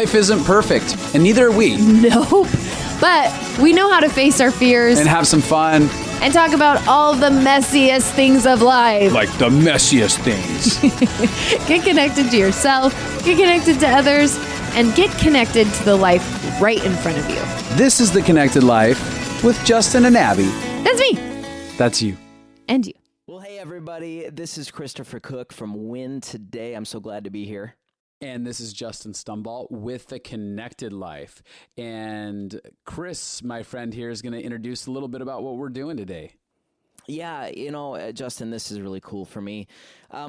Life isn't perfect, and neither are we. Nope. But we know how to face our fears And have some fun. and talk about all the messiest things of life. Like the messiest things. Get connected to yourself, get connected to others, and get connected to the life right in front of you. This is The Connected Life with Justin and Abby. That's me. That's you. And you. Well, hey, everybody. This is Christopher Cook from Win Today. I'm so glad to be here. And this is Justin Stumball with The Connected Life. And Chris, my friend here, is going to introduce a little bit about what we're doing today. Yeah, Justin, this is really cool for me.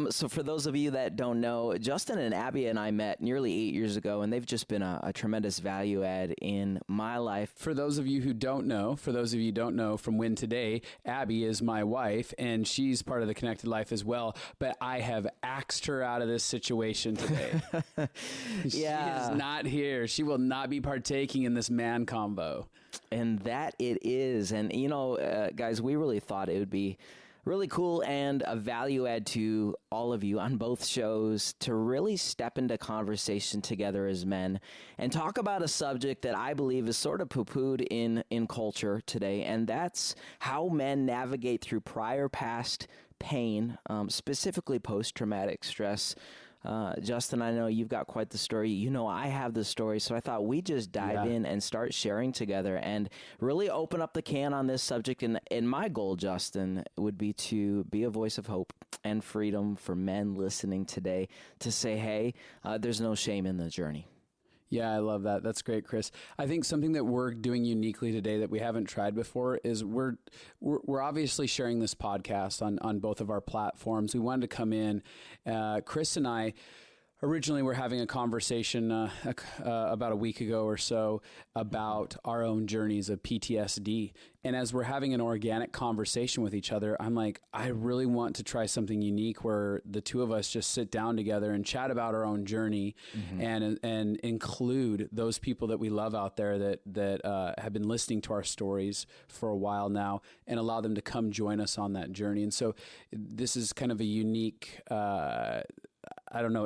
So for those of you that don't know, Justin and Abby and I met nearly 8 years ago, and they've just been a tremendous value add in my life. For those of you who don't know, from Win Today, Abby is my wife, and she's part of The Connected Life as well. But I have axed her out of this situation today. She is not here. She will not be partaking in this man combo. And that it is. And, guys, we really thought it would be really cool and a value add to all of you on both shows to really step into conversation together as men and talk about a subject that I believe is sort of poo-pooed in culture today, and that's how men navigate through past pain, specifically post-traumatic stress. Justin, I know you've got quite the story. I have the story. So I thought we'd just dive in and start sharing together and really open up the can on this subject. And my goal, Justin, would be to be a voice of hope and freedom for men listening today to say, hey, there's no shame in the journey. Yeah, I love that. That's great, Chris. I think something that we're doing uniquely today that we haven't tried before is we're obviously sharing this podcast on both of our platforms. We wanted to come in. Chris and I originally were having a conversation about a week ago or so about our own journeys of PTSD. And as we're having an organic conversation with each other, I'm like, I really want to try something unique where the two of us just sit down together and chat about our own journey and include those people that we love out there that have been listening to our stories for a while now and allow them to come join us on that journey. And so this is kind of a unique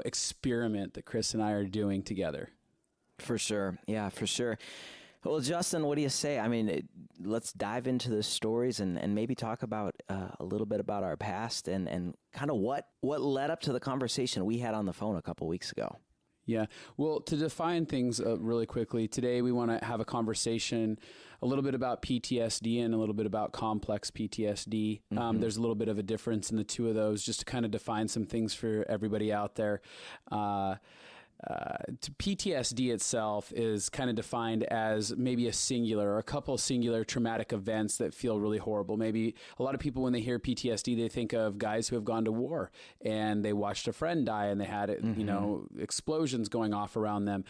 experiment that Chris and I are doing together. For sure. Yeah, for sure. Well, Justin, what do you say? I mean, let's dive into the stories and maybe talk about a little bit about our past and kind of what led up to the conversation we had on the phone a couple weeks ago. Yeah. Well, to define things really quickly, today we want to have a conversation a little bit about PTSD and a little bit about complex PTSD. There's a little bit of a difference in the two of those, just to kind of define some things for everybody out there. PTSD itself is kind of defined as maybe a singular or a couple of singular traumatic events that feel really horrible. Maybe a lot of people, when they hear PTSD, they think of guys who have gone to war and they watched a friend die and they had explosions going off around them,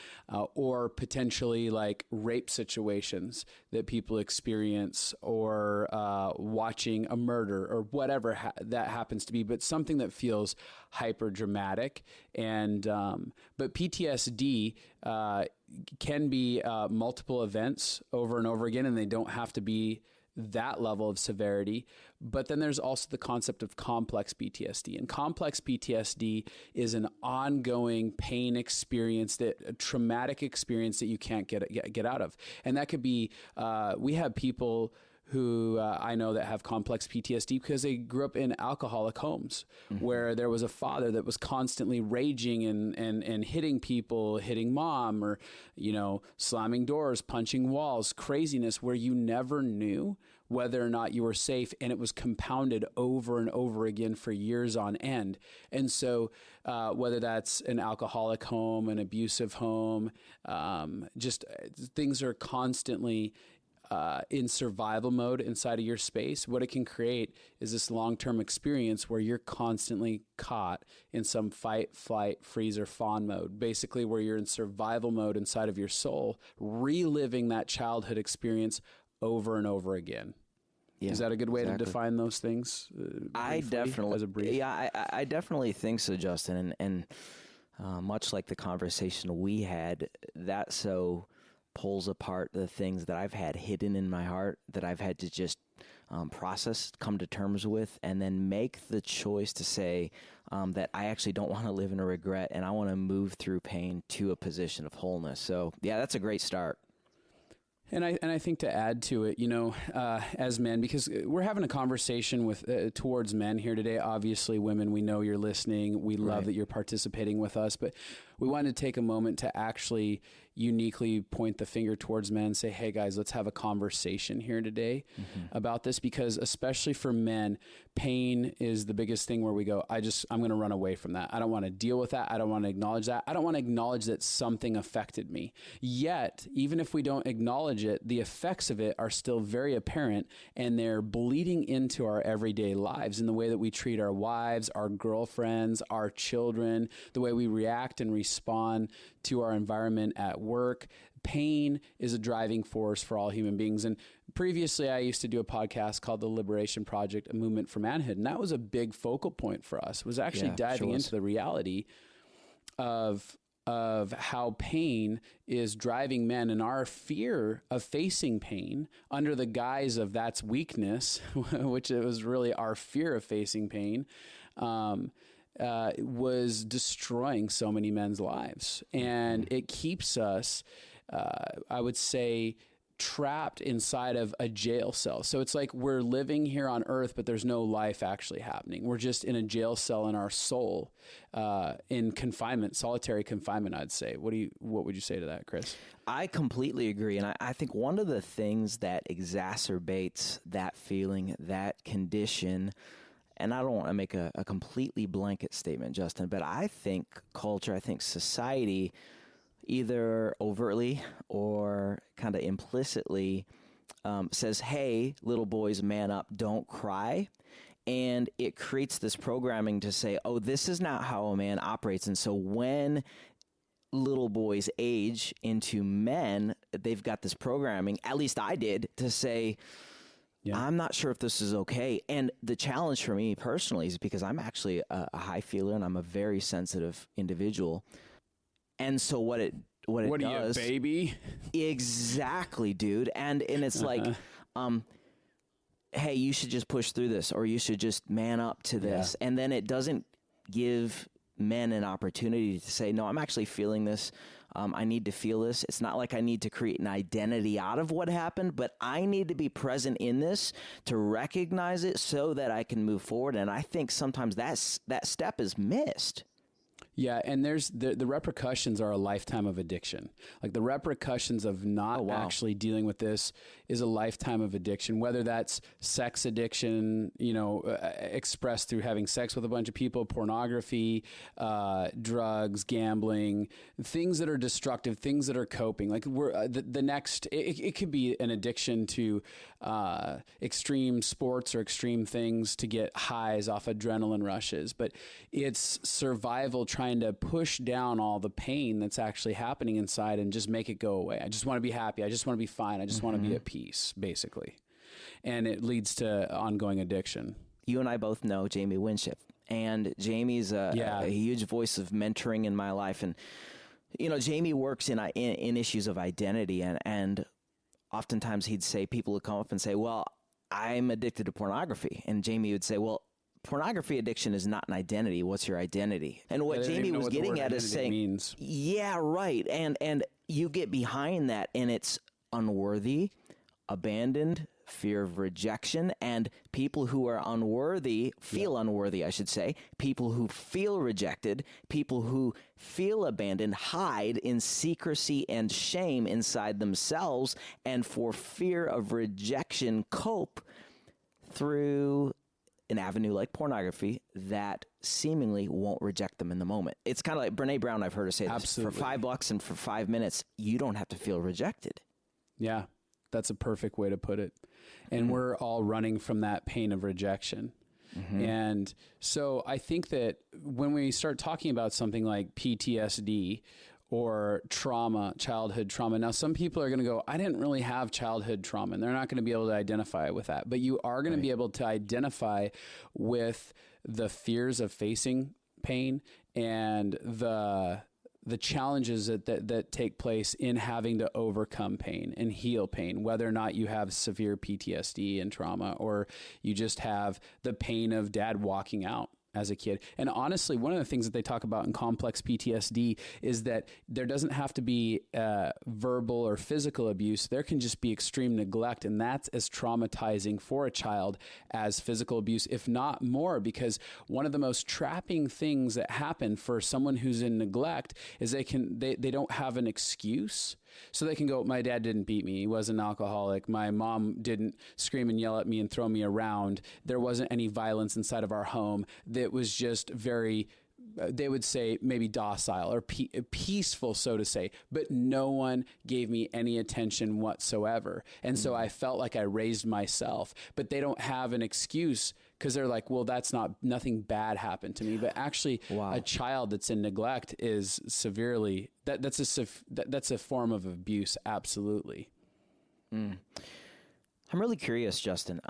or potentially like rape situations that people experience, or watching a murder or whatever that happens to be, but something that feels hyper dramatic. And but PTSD can be multiple events over and over again, and they don't have to be that level of severity. But then there's also the concept of complex PTSD. And complex PTSD is an ongoing pain experience, a traumatic experience that you can't get out of. And that could be, we have people who I know that have complex PTSD because they grew up in alcoholic homes where there was a father that was constantly raging and hitting people, hitting mom, or, slamming doors, punching walls, craziness where you never knew whether or not you were safe, and it was compounded over and over again for years on end. And so whether that's an alcoholic home, an abusive home, just things are constantly in survival mode inside of your space. What it can create is this long-term experience where you're constantly caught in some fight, flight, freeze, or fawn mode, basically where you're in survival mode inside of your soul, reliving that childhood experience over and over again. Yeah, is that a good way to define those things? I definitely think so, Justin. And much like the conversation we had, that so pulls apart the things that I've had hidden in my heart that I've had to just process, come to terms with, and then make the choice to say that I actually don't want to live in a regret, and I want to move through pain to a position of wholeness. So yeah, that's a great start. And I think to add to it, as men, because we're having a conversation with towards men here today. Obviously, women, we know you're listening. We love that you're participating with us, but we wanted to take a moment to actually uniquely point the finger towards men and say, hey guys, let's have a conversation here today about this, because especially for men, pain is the biggest thing where we go, I'm going to run away from that. I don't want to deal with that. I don't want to acknowledge that. I don't want to acknowledge that something affected me. Yet, even if we don't acknowledge it, the effects of it are still very apparent, and they're bleeding into our everyday lives in the way that we treat our wives, our girlfriends, our children, the way we react and respond to our environment at work. Pain is a driving force for all human beings. And previously, I used to do a podcast called The Liberation Project, a movement for manhood. And that was a big focal point for us, was actually diving into the reality of how pain is driving men, and our fear of facing pain under the guise of that's weakness, which it was really our fear of facing pain, was destroying so many men's lives. And it keeps us, I would say, trapped inside of a jail cell. So it's like we're living here on earth, but there's no life actually happening. We're just in a jail cell in our soul, in confinement, solitary confinement, I'd say. What would you say to that, Chris? I completely agree. And I think one of the things that exacerbates that feeling, that condition, and I don't want to make a completely blanket statement, Justin, but I think culture, I think society, either overtly or kind of implicitly says, hey, little boys, man up, don't cry. And it creates this programming to say, oh, this is not how a man operates. And so when little boys age into men, they've got this programming, at least I did, to say, I'm not sure if this is okay. And the challenge for me personally is because I'm actually a high feeler and I'm a very sensitive individual. And so what it does, are you, baby? Exactly, dude. And it's like, hey, you should just push through this, or you should just man up to this. And then it doesn't give men an opportunity to say, no, I'm actually feeling this. I need to feel this. It's not like I need to create an identity out of what happened, but I need to be present in this to recognize it so that I can move forward. And I think sometimes that step is missed. Yeah, and there's the repercussions are a lifetime of addiction. Like the repercussions of not actually dealing with this is a lifetime of addiction, whether that's sex addiction, expressed through having sex with a bunch of people, pornography, drugs, gambling, things that are destructive, things that are coping. Like the next, it could be an addiction to extreme sports or extreme things to get highs off adrenaline rushes, but it's survival trying to push down all the pain that's actually happening inside and just make it go away. I just want to be happy. I just want to be fine. I just want to be at peace, basically. And it leads to ongoing addiction. You and I both know Jamie Winship, and Jamie's a huge voice of mentoring in my life. And, Jamie works in issues of identity, and oftentimes he'd say, people would come up and say, well, I'm addicted to pornography. And Jamie would say, well, pornography addiction is not an identity. What's your identity? And what Jamie was getting at is saying, means. Yeah, right. And you get behind that, and it's unworthy, abandoned, fear of rejection, and people who are unworthy feel unworthy, I should say. People who feel rejected, people who feel abandoned, hide in secrecy and shame inside themselves, and for fear of rejection, cope through an avenue like pornography that seemingly won't reject them in the moment. It's kind of like Brene Brown, I've heard her say this. Absolutely. For $5 and for 5 minutes, you don't have to feel rejected. Yeah, that's a perfect way to put it. And we're all running from that pain of rejection. And so I think that when we start talking about something like PTSD or trauma, childhood trauma. Now, some people are going to go, I didn't really have childhood trauma, and they're not going to be able to identify with that. But you are going to be able to identify with the fears of facing pain and the the challenges that take place in having to overcome pain and heal pain, whether or not you have severe PTSD and trauma, or you just have the pain of dad walking out as a kid. And honestly, one of the things that they talk about in complex PTSD is that there doesn't have to be verbal or physical abuse. There can just be extreme neglect. And that's as traumatizing for a child as physical abuse, if not more, because one of the most trapping things that happen for someone who's in neglect is they don't have an excuse. So they can go, my dad didn't beat me. He wasn't an alcoholic. My mom didn't scream and yell at me and throw me around. There wasn't any violence inside of our home. That was just very, they would say maybe docile or peaceful, so to say, but no one gave me any attention whatsoever. And so I felt like I raised myself, but they don't have an excuse because they're like, well, nothing bad happened to me. But actually a child that's in neglect is severely, that's a form of abuse. Absolutely. I'm really curious, Justin,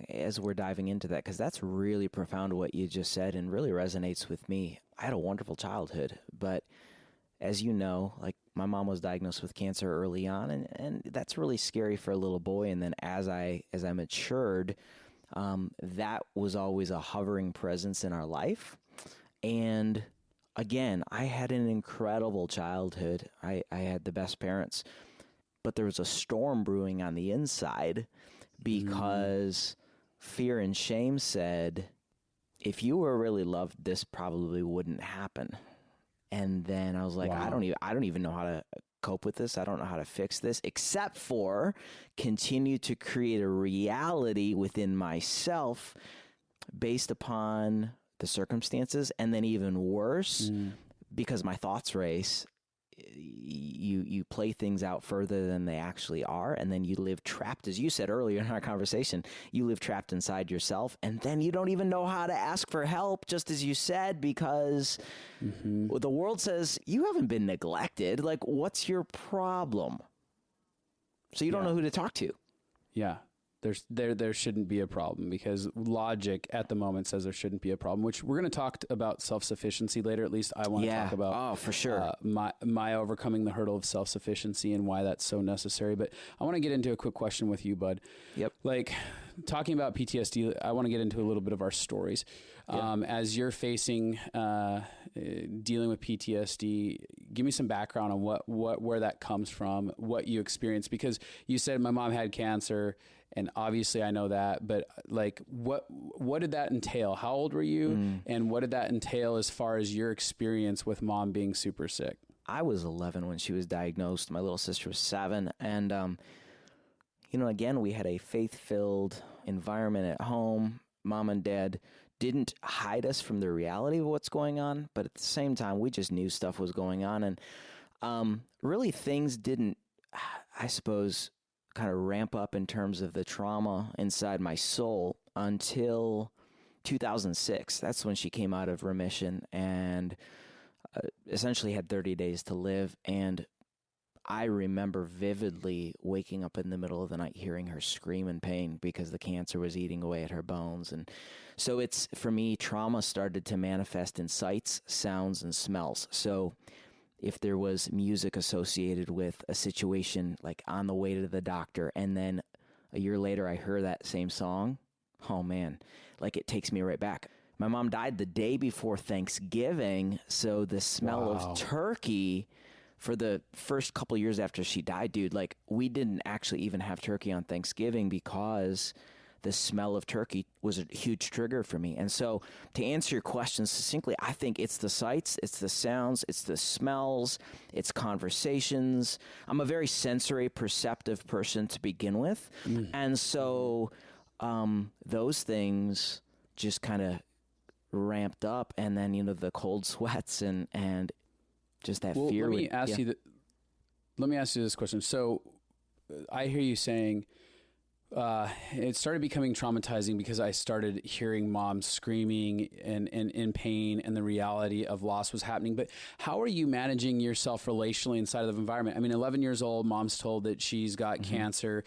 as we're diving into that, because that's really profound what you just said and really resonates with me. I had a wonderful childhood, but as you know, like my mom was diagnosed with cancer early on, and that's really scary for a little boy. And then as I matured, that was always a hovering presence in our life. And again, I had an incredible childhood. I had the best parents, but there was a storm brewing on the inside because fear and shame said, if you were really loved, this probably wouldn't happen. And then I was like, I don't even know how to cope with this. I don't know how to fix this, except for continue to create a reality within myself based upon the circumstances. And then even worse, because my thoughts race, you play things out further than they actually are. And then you live trapped, as you said earlier in our conversation, you live trapped inside yourself. And then you don't even know how to ask for help, just as you said, because the world says you haven't been neglected. Like, what's your problem? So you don't know who to talk to. Yeah. There shouldn't be a problem because logic at the moment says there shouldn't be a problem, which we're going to talk about self-sufficiency later. At least I want to talk about for sure. My overcoming the hurdle of self-sufficiency and why that's so necessary. But I want to get into a quick question with you, bud. Yep. Like talking about PTSD, I want to get into a little bit of our stories. As you're facing, dealing with PTSD, give me some background on where that comes from, what you experienced, because you said my mom had cancer. And obviously I know that, but like, what did that entail? How old were you? And what did that entail as far as your experience with mom being super sick? I was 11 when she was diagnosed. My little sister was 7. And, again, we had a faith-filled environment at home. Mom and dad didn't hide us from the reality of what's going on, but at the same time, we just knew stuff was going on. And really things didn't, I suppose, kind of ramp up in terms of the trauma inside my soul until 2006. That's when she came out of remission and essentially had 30 days to live. And I remember vividly waking up in the middle of the night hearing her scream in pain because the cancer was eating away at her bones. And so for me, trauma started to manifest in sights, sounds, and smells. So if there was music associated with a situation, like on the way to the doctor, and then a year later I heard that same song, oh man, like it takes me right back. My mom died the day before Thanksgiving, so the smell of turkey for the first couple years after she died, dude, like we didn't actually even have turkey on Thanksgiving because the smell of turkey was a huge trigger for me. And so to answer your question succinctly, I think it's the sights, it's the sounds, it's the smells, it's conversations. I'm a very sensory perceptive person to begin with. And so those things just kind of ramped up, and then, the cold sweats and just that fear. Let me ask you this question. So I hear you saying, it started becoming traumatizing because I started hearing mom screaming and in pain, and the reality of loss was happening. But how are you managing yourself relationally inside of the environment? I mean, 11 years old, mom's told that she's got cancer.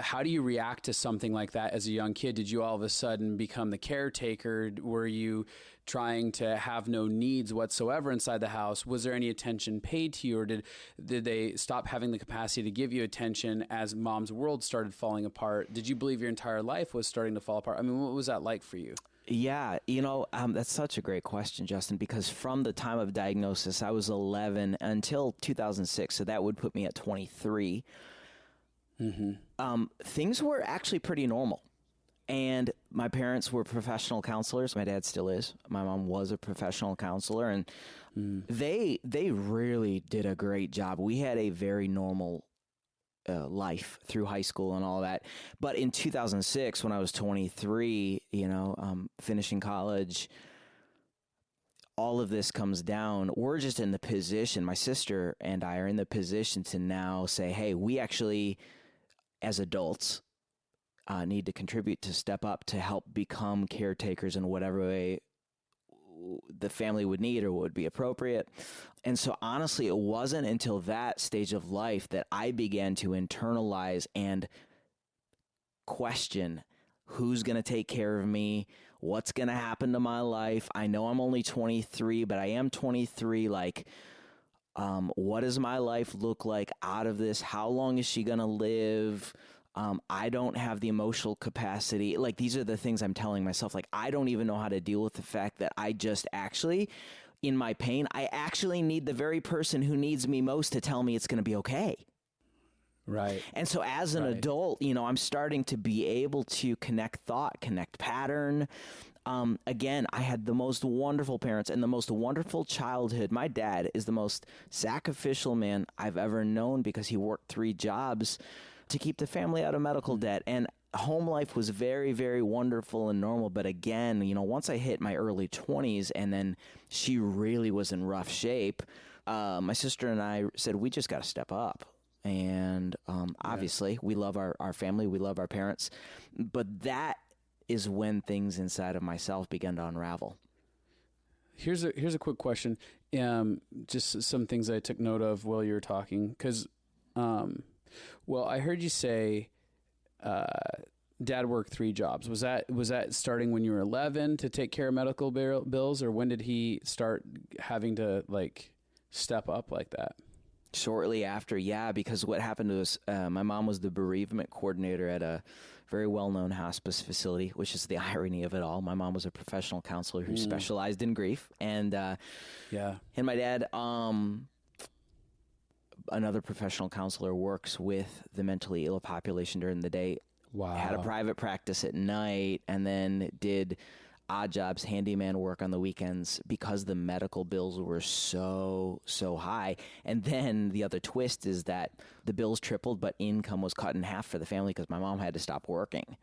How do you react to something like that as a young kid? Did you all of a sudden become the caretaker? Were you trying to have no needs whatsoever inside the house, was there any attention paid to you, or did they stop having the capacity to give you attention as mom's world started falling apart? Did you believe your entire life was starting to fall apart? I mean, what was that like for you? Yeah, that's such a great question, Justin, because from the time of diagnosis, I was 11 until 2006, so that would put me at 23. Things were actually pretty normal. And my parents were professional counselors. My dad still is. My mom was a professional counselor, and they really did a great job. We had a very normal life through high school and all that. But in 2006, when I was 23, finishing college, all of this comes down. We're just in the position, my sister and I are in the position to now say, hey, we actually, as adults, need to contribute, to step up, to help become caretakers in whatever way the family would need or would be appropriate. And so honestly, it wasn't until that stage of life that I began to internalize and question who's going to take care of me, what's going to happen to my life. I know I'm only 23, but I am 23. Like, what does my life look like out of this? How long is she going to live? I don't have the emotional capacity. Like, these are the things I'm telling myself. Like, I don't even know how to deal with the fact that I just actually, in my pain, I actually need the very person who needs me most to tell me it's going to be okay. Right. And so as an adult, I'm starting to be able to connect thought, connect pattern. Again, I had the most wonderful parents and the most wonderful childhood. My dad is the most sacrificial man I've ever known because he worked 3 jobs to keep the family out of medical debt. And home life was very, very wonderful and normal. But again, once I hit my early 20s and then she really was in rough shape, my sister and I said, we just got to step up. And obviously, we love our family. We love our parents. But that is when things inside of myself began to unravel. Here's a quick question. Just some things I took note of while you were talking. Because, I heard you say dad worked 3 jobs. Was that starting when you were 11 to take care of medical bills? Or when did he start having to, step up like that? Shortly after, yeah, because what happened was my mom was the bereavement coordinator at a very well-known hospice facility, which is the irony of it all. My mom was a professional counselor who specialized in grief. And and my dad, another professional counselor, works with the mentally ill population during the day. Wow. Had a private practice at night, and then did odd jobs, handyman work on the weekends because the medical bills were so high. And then the other twist is that the bills tripled, but income was cut in half for the family because my mom had to stop working.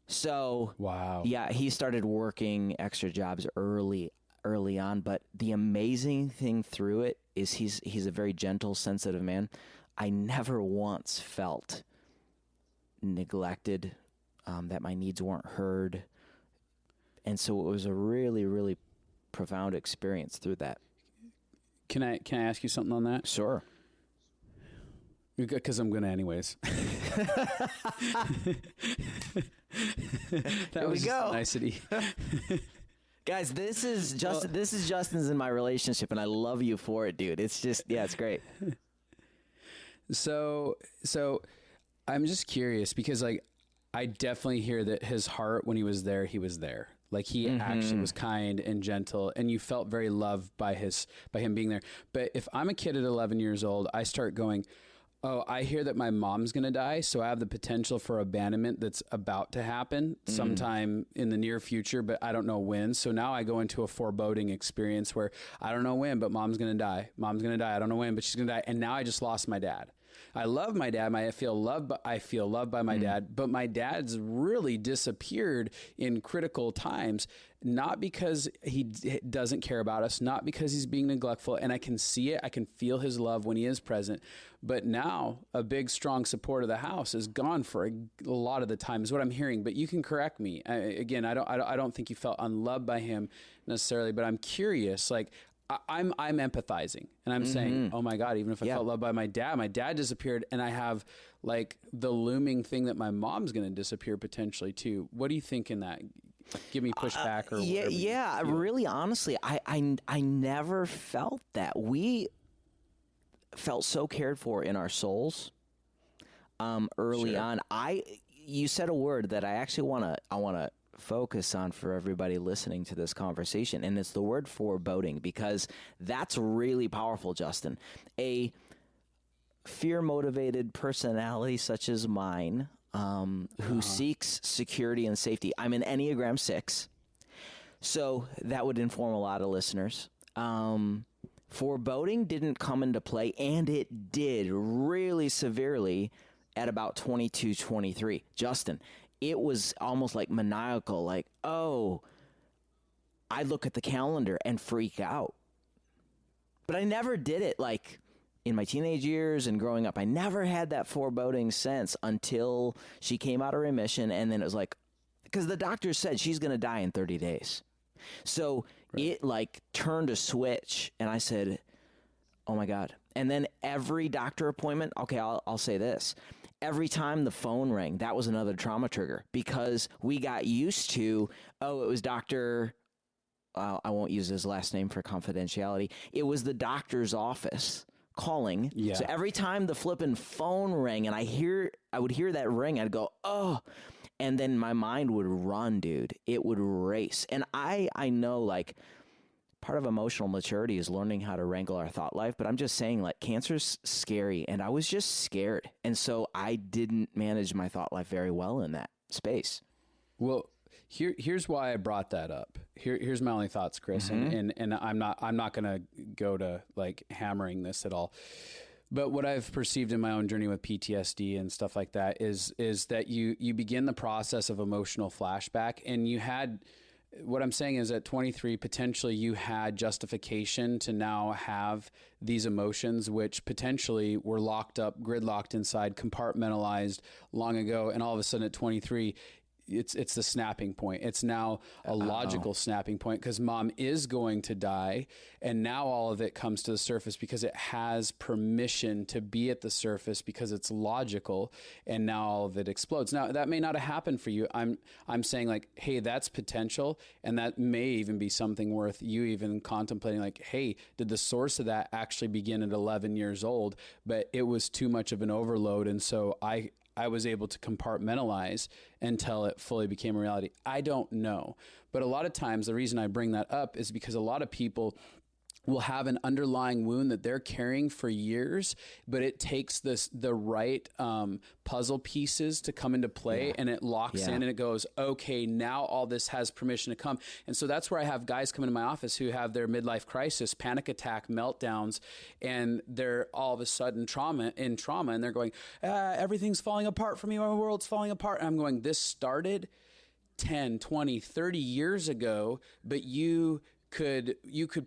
So, wow. Yeah, he started working extra jobs early on. But the amazing thing through it is he's a very gentle, sensitive man. I never once felt neglected, that my needs weren't heard. And so it was a really, really profound experience through that. Can I ask you something on that? Sure. Because I'm going to anyways. That was just a nicety. Guys, this is Justin's in my relationship, and I love you for it, dude. It's just, it's great. So I'm just curious because I definitely hear that his heart, when he was there, he was there. Like he actually was kind and gentle, and you felt very loved by him being there. But if I'm a kid at 11 years old, I start going, oh, I hear that my mom's going to die, so I have the potential for abandonment that's about to happen sometime in the near future, but I don't know when. So now I go into a foreboding experience where I don't know when, but mom's going to die. Mom's going to die. I don't know when, but she's going to die. And now I just lost my dad. I love my dad. I feel loved by my dad, but my dad's really disappeared in critical times, not because he doesn't care about us, not because he's being neglectful. And I can see it. I can feel his love when he is present. But now a big, strong support of the house is gone for a lot of the time is what I'm hearing, but you can correct me. I don't think you felt unloved by him necessarily, but I'm curious, I'm empathizing, and I'm saying, oh my God, even if I felt loved by my dad disappeared, and I have the looming thing that my mom's going to disappear potentially too. What do you think in that? give me pushback or whatever. Yeah. Really, honestly, I never felt that. We felt so cared for in our souls early on. You said a word that I actually want to focus on for everybody listening to this conversation, and it's the word foreboding, because that's really powerful, Justin. A fear-motivated personality such as mine, who seeks security and safety. I'm an Enneagram 6, so that would inform a lot of listeners. Foreboding didn't come into play, and it did really severely at about 22, 23. Justin, it was almost like maniacal, like, oh, I look at the calendar and freak out. But I never did it like in my teenage years and growing up. I never had that foreboding sense until she came out of remission, and then it was like, because the doctor said she's going to die in 30 days. So it like turned a switch, and I said, oh my God. And then every doctor appointment, okay, I'll say this. Every time the phone rang, that was another trauma trigger, because we got used to, oh, it was Dr. I won't use his last name for confidentiality. It was the doctor's office calling. Yeah. So every time the flipping phone rang and I would hear that ring, I'd go, oh, and then my mind would run, dude. It would race. And I know, like, part of emotional maturity is learning how to wrangle our thought life, but I'm just saying, like, cancer's scary, and I was just scared. And so I didn't manage my thought life very well in that space. Well, here's why I brought that up. Here's my only thoughts, Chris, and I'm not going to go to like hammering this at all. But what I've perceived in my own journey with PTSD and stuff like that is that you begin the process of emotional flashback, and you had, what I'm saying is at 23, potentially you had justification to now have these emotions, which potentially were locked up, gridlocked inside, compartmentalized long ago. And all of a sudden at 23, it's the snapping point. It's now a logical snapping point, because mom is going to die. And now all of it comes to the surface because it has permission to be at the surface, because it's logical. And now all of it explodes. Now that may not have happened for you. I'm saying, like, hey, that's potential. And that may even be something worth you even contemplating, like, hey, did the source of that actually begin at 11 years old, but it was too much of an overload. And so I was able to compartmentalize until it fully became a reality. I don't know. But a lot of times the reason I bring that up is because a lot of people will have an underlying wound that they're carrying for years, but it takes the right puzzle pieces to come into play, and it locks in, and it goes, okay, now all this has permission to come. And so that's where I have guys come into my office who have their midlife crisis, panic attack, meltdowns, and they're all of a sudden trauma, and they're going, everything's falling apart for me, my world's falling apart. And I'm going, this started 10, 20, 30 years ago, but you could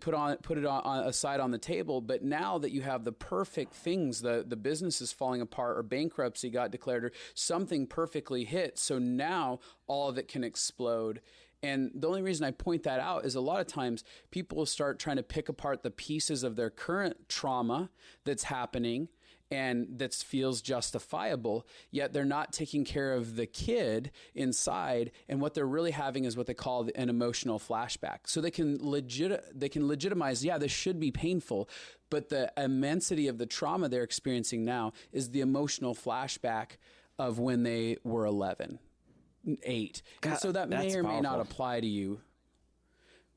put it on aside on the table. But now that you have the perfect things, the business is falling apart, or bankruptcy got declared, or something perfectly hit, so now all of it can explode. And the only reason I point that out is a lot of times people will start trying to pick apart the pieces of their current trauma that's happening and that feels justifiable, yet they're not taking care of the kid inside. And what they're really having is what they call an emotional flashback. So they can legitimize, yeah, this should be painful, but the immensity of the trauma they're experiencing now is the emotional flashback of when they were 11, 8. And so that may or may not apply to you.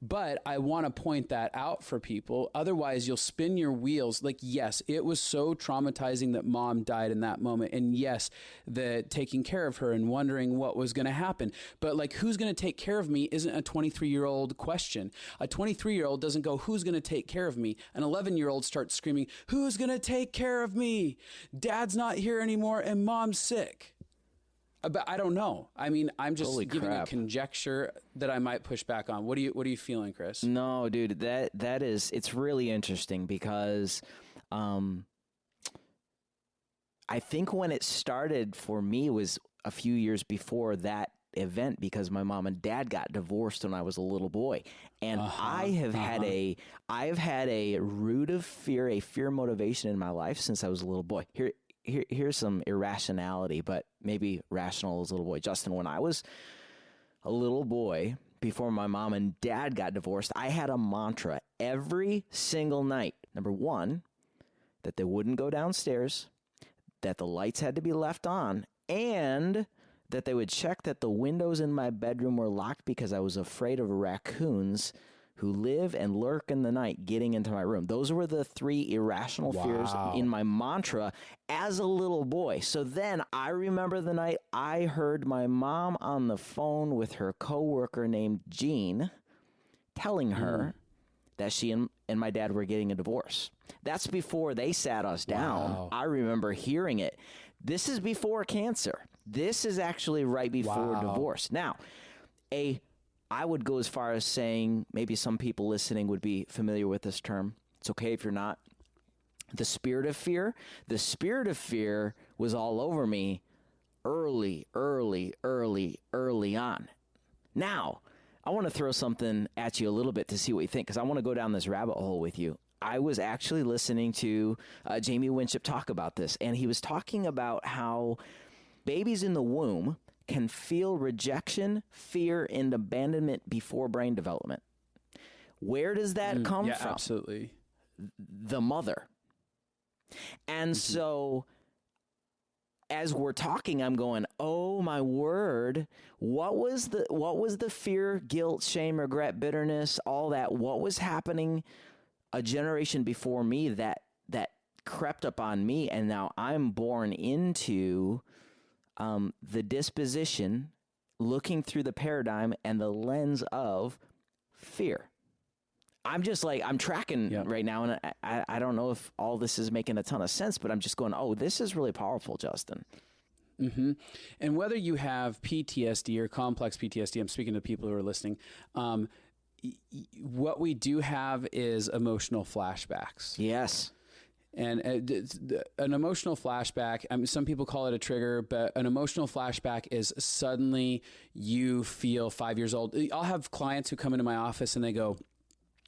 But I want to point that out for people. Otherwise, you'll spin your wheels. Like, yes, it was so traumatizing that mom died in that moment. And yes, the taking care of her and wondering what was going to happen. But like, who's going to take care of me isn't a 23-year-old question. A 23-year-old doesn't go, who's going to take care of me? An 11-year-old starts screaming, who's going to take care of me? Dad's not here anymore and mom's sick. But I don't know. I mean, I'm just giving a conjecture that I might push back on. What are you feeling, Chris? No, dude, that is, it's really interesting because I think when it started for me was a few years before that event, because my mom and dad got divorced when I was a little boy. And I have had a root of fear, a fear motivation in my life since I was a little boy. Here's some irrationality, but maybe rational as a little boy. Justin, when I was a little boy, before my mom and dad got divorced, I had a mantra every single night. Number one, that they wouldn't go downstairs, that the lights had to be left on, and that they would check that the windows in my bedroom were locked because I was afraid of raccoons who live and lurk in the night getting into my room. Those were the 3 irrational fears in my mantra as a little boy. So then I remember the night I heard my mom on the phone with her coworker named Jean telling her that she and my dad were getting a divorce. That's before they sat us down. Wow. I remember hearing it. This is before cancer. This is actually right before divorce. Now, I would go as far as saying, maybe some people listening would be familiar with this term. It's okay if you're not. The spirit of fear. The spirit of fear was all over me early on. Now, I want to throw something at you a little bit to see what you think, because I want to go down this rabbit hole with you. I was actually listening to Jamie Winship talk about this, and he was talking about how babies in the womb can feel rejection, fear, and abandonment before brain development. Where does that come from? Absolutely. The mother. And so as we're talking, I'm going, oh my word, what was the fear, guilt, shame, regret, bitterness, all that? What was happening a generation before me that crept up on me, and now I'm born into the disposition, looking through the paradigm and the lens of fear. I'm just like, I'm tracking right now, and I don't know if all this is making a ton of sense, but I'm just going, oh, this is really powerful, Justin. Mm-hmm. And whether you have PTSD or complex PTSD, I'm speaking to people who are listening, what we do have is emotional flashbacks. Yes. And an emotional flashback, I mean, some people call it a trigger, but an emotional flashback is suddenly you feel 5 years old. I'll have clients who come into my office and they go,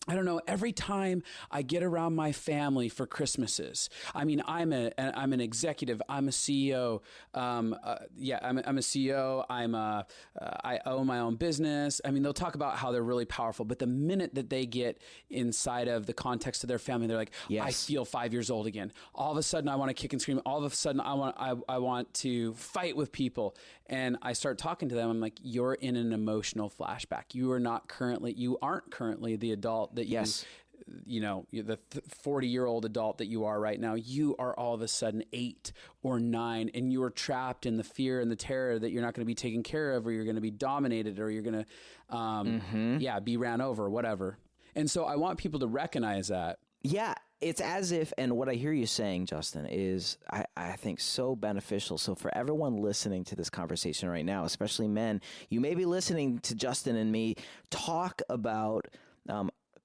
I don't know, every time I get around my family for Christmases, I mean, I'm an executive, I'm a CEO. I'm a CEO. I own my own business. I mean, they'll talk about how they're really powerful, but the minute that they get inside of the context of their family, they're like, I feel 5 years old again. All of a sudden I want to kick and scream. All of a sudden I want to fight with people. And I start talking to them. I'm like, you're in an emotional flashback. You aren't currently the adult that you're the 40-year-old adult that you are right now. You are all of a sudden 8 or 9, and you are trapped in the fear and the terror that you're not going to be taken care of, or you're going to be dominated, or you're going to, be ran over, whatever. And so I want people to recognize that. Yeah. It's as if, and what I hear you saying, Justin, is I think so beneficial. So for everyone listening to this conversation right now, especially men, you may be listening to Justin and me talk about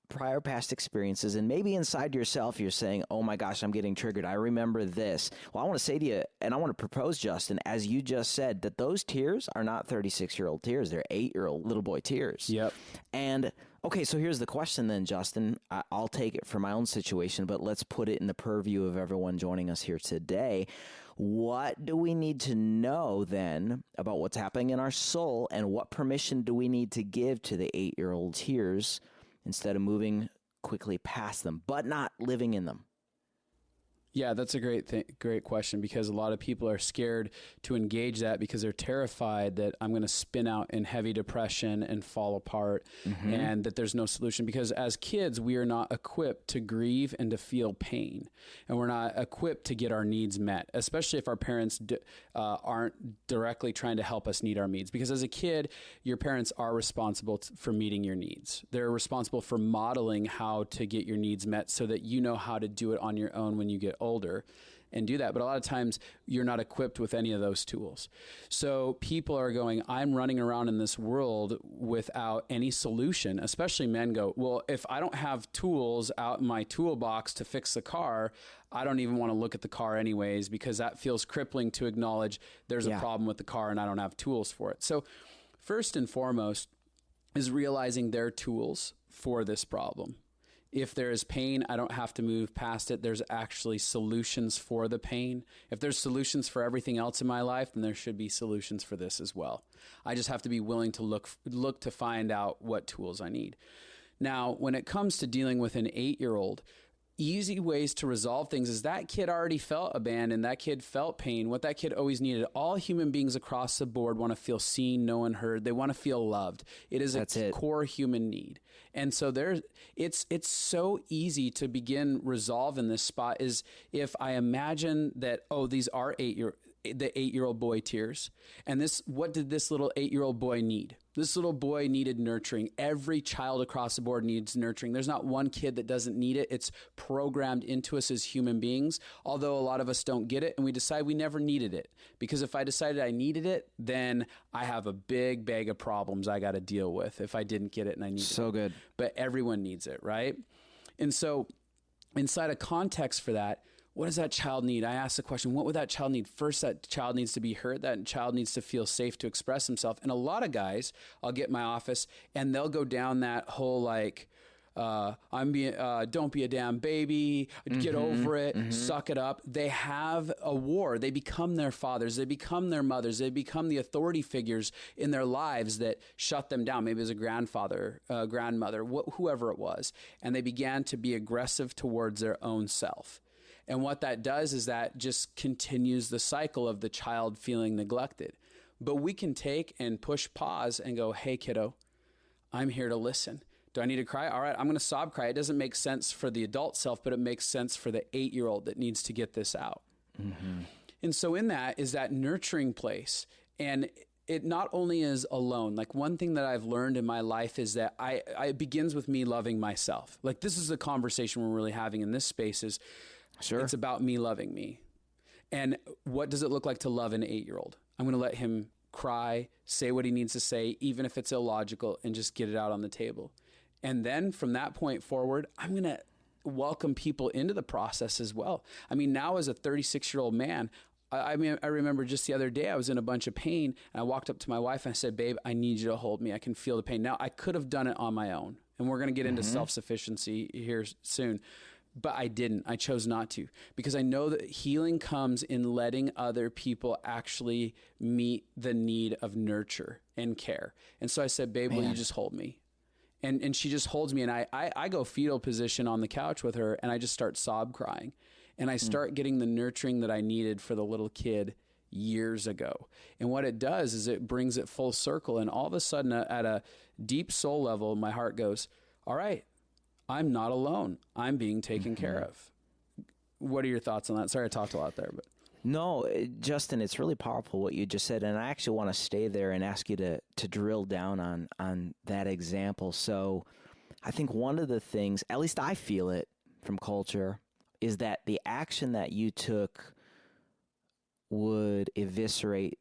prior past experiences, and maybe inside yourself you're saying, oh my gosh, I'm getting triggered. I remember this. Well, I want to say to you, and I want to propose, Justin, as you just said, that those tears are not 36-year-old tears. They're 8-year-old little boy tears. Yep. And okay, so here's the question then, Justin. I'll take it for my own situation, but let's put it in the purview of everyone joining us here today. What do we need to know then about what's happening in our soul, and what permission do we need to give to the 8-year-old tears instead of moving quickly past them, but not living in them? Yeah, that's a great question, because a lot of people are scared to engage that because they're terrified that I'm going to spin out in heavy depression and fall apart, and that there's no solution. Because as kids, we are not equipped to grieve and to feel pain, and we're not equipped to get our needs met, especially if our parents aren't directly trying to help us meet our needs. Because as a kid, your parents are responsible for meeting your needs. They're responsible for modeling how to get your needs met so that you know how to do it on your own when you get older and do that. But a lot of times you're not equipped with any of those tools. So people are going, I'm running around in this world without any solution. Especially men go, well, if I don't have tools out in my toolbox to fix the car, I don't even want to look at the car anyways, because that feels crippling to acknowledge there's a problem with the car and I don't have tools for it. So first and foremost is realizing their tools for this problem. If there is pain, I don't have to move past it. There's actually solutions for the pain. If there's solutions for everything else in my life, then there should be solutions for this as well. I just have to be willing to look to find out what tools I need. Now, when it comes to dealing with an 8-year-old, easy ways to resolve things is that kid already felt abandoned. That kid felt pain. What that kid always needed. All human beings across the board want to feel seen, known, heard. They want to feel loved. It is core human need. And so it's so easy to begin resolving this spot is if I imagine that, these are the 8-year-old boy tears. And what did this little 8-year-old boy need? This little boy needed nurturing. Every child across the board needs nurturing. There's not one kid that doesn't need it. It's programmed into us as human beings, although a lot of us don't get it and we decide we never needed it. Because if I decided I needed it, then I have a big bag of problems I got to deal with if I didn't get it and I needed it. So good. But everyone needs it, right? And so inside a context for that, what does that child need? I ask the question, what would that child need? First, that child needs to be heard. That child needs to feel safe to express himself. And a lot of guys, I'll get in my office and they'll go down that whole don't be a damn baby, get over it, suck it up. They have a war. They become their fathers. They become their mothers. They become the authority figures in their lives that shut them down. Maybe it was a grandfather, grandmother, whoever it was. And they began to be aggressive towards their own self. And what that does is that just continues the cycle of the child feeling neglected. But we can take and push pause and go, hey, kiddo, I'm here to listen. Do I need to cry? All right, I'm going to sob cry. It doesn't make sense for the adult self, but it makes sense for the 8-year-old that needs to get this out. Mm-hmm. And so in that is that nurturing place. And it not only is alone. Like one thing that I've learned in my life is that it begins with me loving myself. Like this is the conversation we're really having in this space is, sure, it's about me loving me. And what does it look like to love an 8-year-old? I'm going to let him cry, say what he needs to say, even if it's illogical, and just get it out on the table. And then from that point forward, I'm going to welcome people into the process as well. I mean, now as a 36-year-old man, I remember just the other day I was in a bunch of pain and I walked up to my wife and I said, babe, I need you to hold me. I can feel the pain. Now I could have done it on my own, and we're going to get into self-sufficiency here soon. But I didn't. I chose not to because I know that healing comes in letting other people actually meet the need of nurture and care. And so I said, babe, will you just hold me? And she just holds me. And I go fetal position on the couch with her and I just start sob crying. And I start getting the nurturing that I needed for the little kid years ago. And what it does is it brings it full circle. And all of a sudden at a deep soul level, my heart goes, all right, I'm not alone. I'm being taken care of. What are your thoughts on that? Sorry, I talked a lot there, but no, Justin, it's really powerful what you just said, and I actually want to stay there and ask you to drill down on that example. So, I think one of the things, at least I feel it from culture, is that the action that you took would eviscerate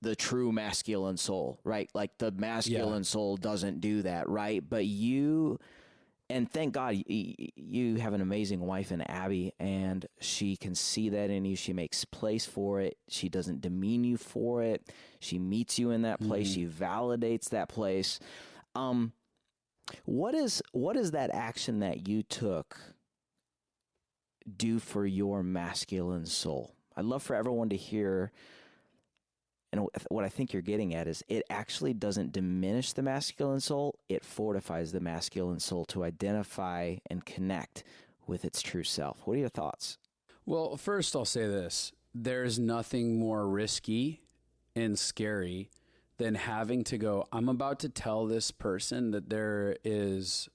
the true masculine soul, right? Like the masculine soul doesn't do that, right? But you. And thank God you have an amazing wife in Abby, and she can see that in you. She makes place for it. She doesn't demean you for it. She meets you in that place. She validates that place. What is that action that you took do for your masculine soul? I'd love for everyone to hear. And what I think you're getting at is it actually doesn't diminish the masculine soul. It fortifies the masculine soul to identify and connect with its true self. What are your thoughts? Well, first I'll say this. There's nothing more risky and scary than having to go, I'm about to tell this person that there is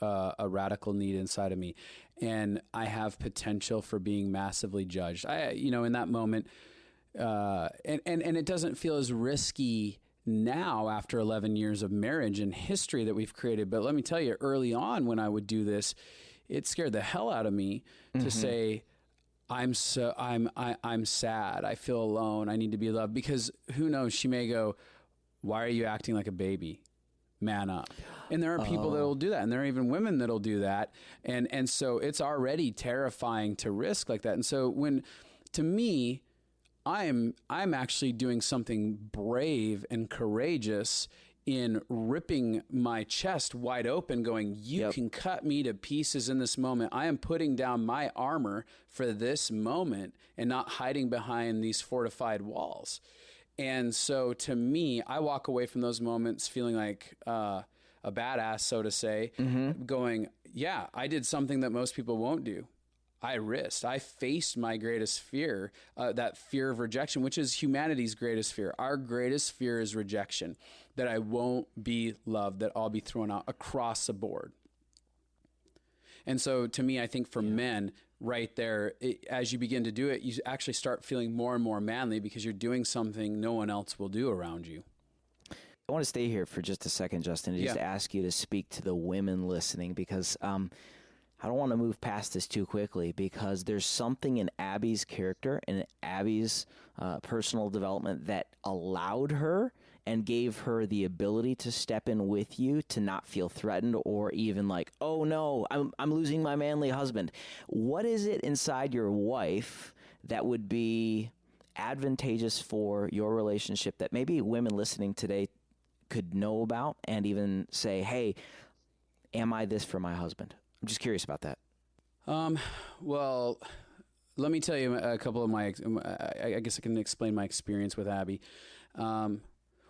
a radical need inside of me and I have potential for being massively judged. In that moment, and it doesn't feel as risky now after 11 years of marriage and history that we've created. But let me tell you, early on when I would do this, it scared the hell out of me to say, I'm sad. I feel alone. I need to be loved, because who knows? She may go, why are you acting like a baby? Man up. And there are people that will do that. And there are even women that'll do that. And so it's already terrifying to risk like that. And so to me, I'm actually doing something brave and courageous in ripping my chest wide open, going, you can cut me to pieces in this moment. I am putting down my armor for this moment and not hiding behind these fortified walls. And so to me, I walk away from those moments feeling like a badass, so to say, going, yeah, I did something that most people won't do. I faced my greatest fear, that fear of rejection, which is humanity's greatest fear. Our greatest fear is rejection, that I won't be loved, that I'll be thrown out across the board. And so to me, I think for men right there, as you begin to do it, you actually start feeling more and more manly because you're doing something no one else will do around you. I want to stay here for just a second, Justin, and just ask you to speak to the women listening, because I don't want to move past this too quickly, because there's something in Abby's character and Abby's personal development that allowed her and gave her the ability to step in with you, to not feel threatened or even like, oh no, I'm losing my manly husband. What is it inside your wife that would be advantageous for your relationship that maybe women listening today could know about and even say, hey, am I this for my husband? I'm just curious about that. Well, let me tell you a couple of I guess I can explain my experience with Abby.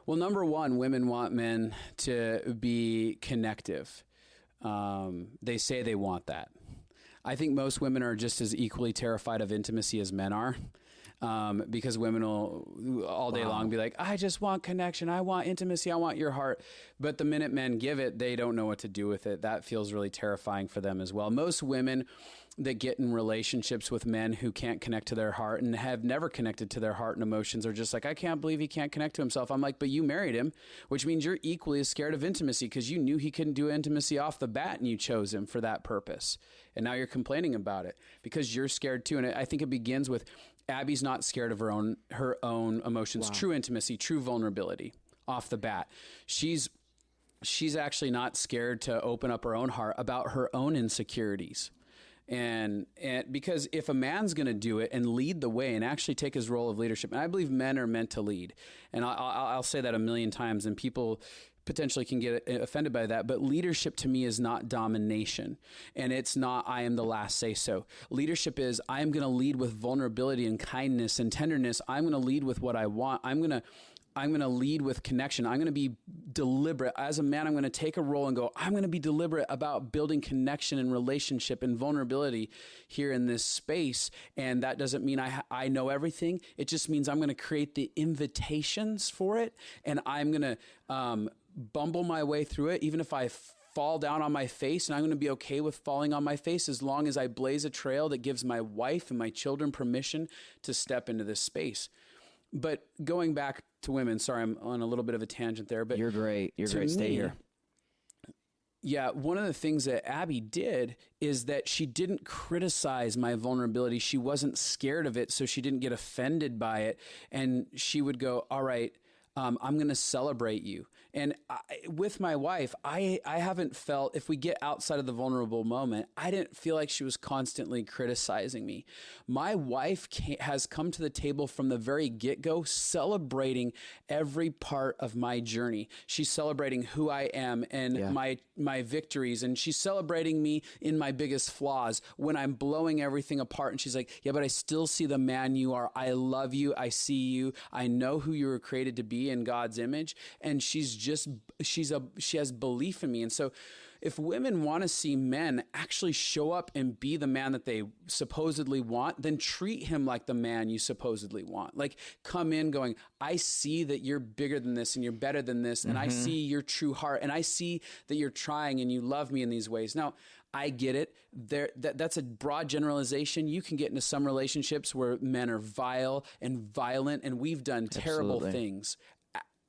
Well, number one, women want men to be connective. They say they want that. I think most women are just as equally terrified of intimacy as men are. Because women will all day long be like, I just want connection. I want intimacy. I want your heart. But the minute men give it, they don't know what to do with it. That feels really terrifying for them as well. Most women that get in relationships with men who can't connect to their heart and have never connected to their heart and emotions are just like, I can't believe he can't connect to himself. I'm like, but you married him, which means you're equally as scared of intimacy because you knew he couldn't do intimacy off the bat and you chose him for that purpose. And now you're complaining about it because you're scared too. And I think it begins with Abby's not scared of her own emotions, true intimacy, true vulnerability off the bat. She's actually not scared to open up her own heart about her own insecurities. And because if a man's going to do it and lead the way and actually take his role of leadership, and I believe men are meant to lead, and I'll say that a million times, and people potentially can get offended by that, but leadership to me is not domination, and it's not I am the last say so. Leadership is I am going to lead with vulnerability and kindness and tenderness. I'm going to lead with what I want. I'm going to lead with connection. I'm going to be deliberate. As a man, I'm going to take a role and go, I'm going to be deliberate about building connection and relationship and vulnerability here in this space. And that doesn't mean I know everything. It just means I'm going to create the invitations for it. And I'm going to bumble my way through it, even if I fall down on my face, and I'm going to be okay with falling on my face as long as I blaze a trail that gives my wife and my children permission to step into this space. But going back to women, sorry, I'm on a little bit of a tangent there, but you're great. You're great. Stay here. Yeah. One of the things that Abby did is that she didn't criticize my vulnerability. She wasn't scared of it. So she didn't get offended by it. And she would go, all right, I'm going to celebrate you. And with my wife, I haven't felt, if we get outside of the vulnerable moment, I didn't feel like she was constantly criticizing me. My wife has come to the table from the very get-go, celebrating every part of my journey. She's celebrating who I am and my victories. And she's celebrating me in my biggest flaws when I'm blowing everything apart. And she's like, yeah, but I still see the man you are. I love you. I see you. I know who you were created to be in God's image. And she has belief in me. And so if women want to see men actually show up and be the man that they supposedly want, then treat him like the man you supposedly want. Like come in going, I see that you're bigger than this and you're better than this. And I see your true heart. And I see that you're trying and you love me in these ways. Now, I get it. That's a broad generalization. You can get into some relationships where men are vile and violent, and we've done terrible things.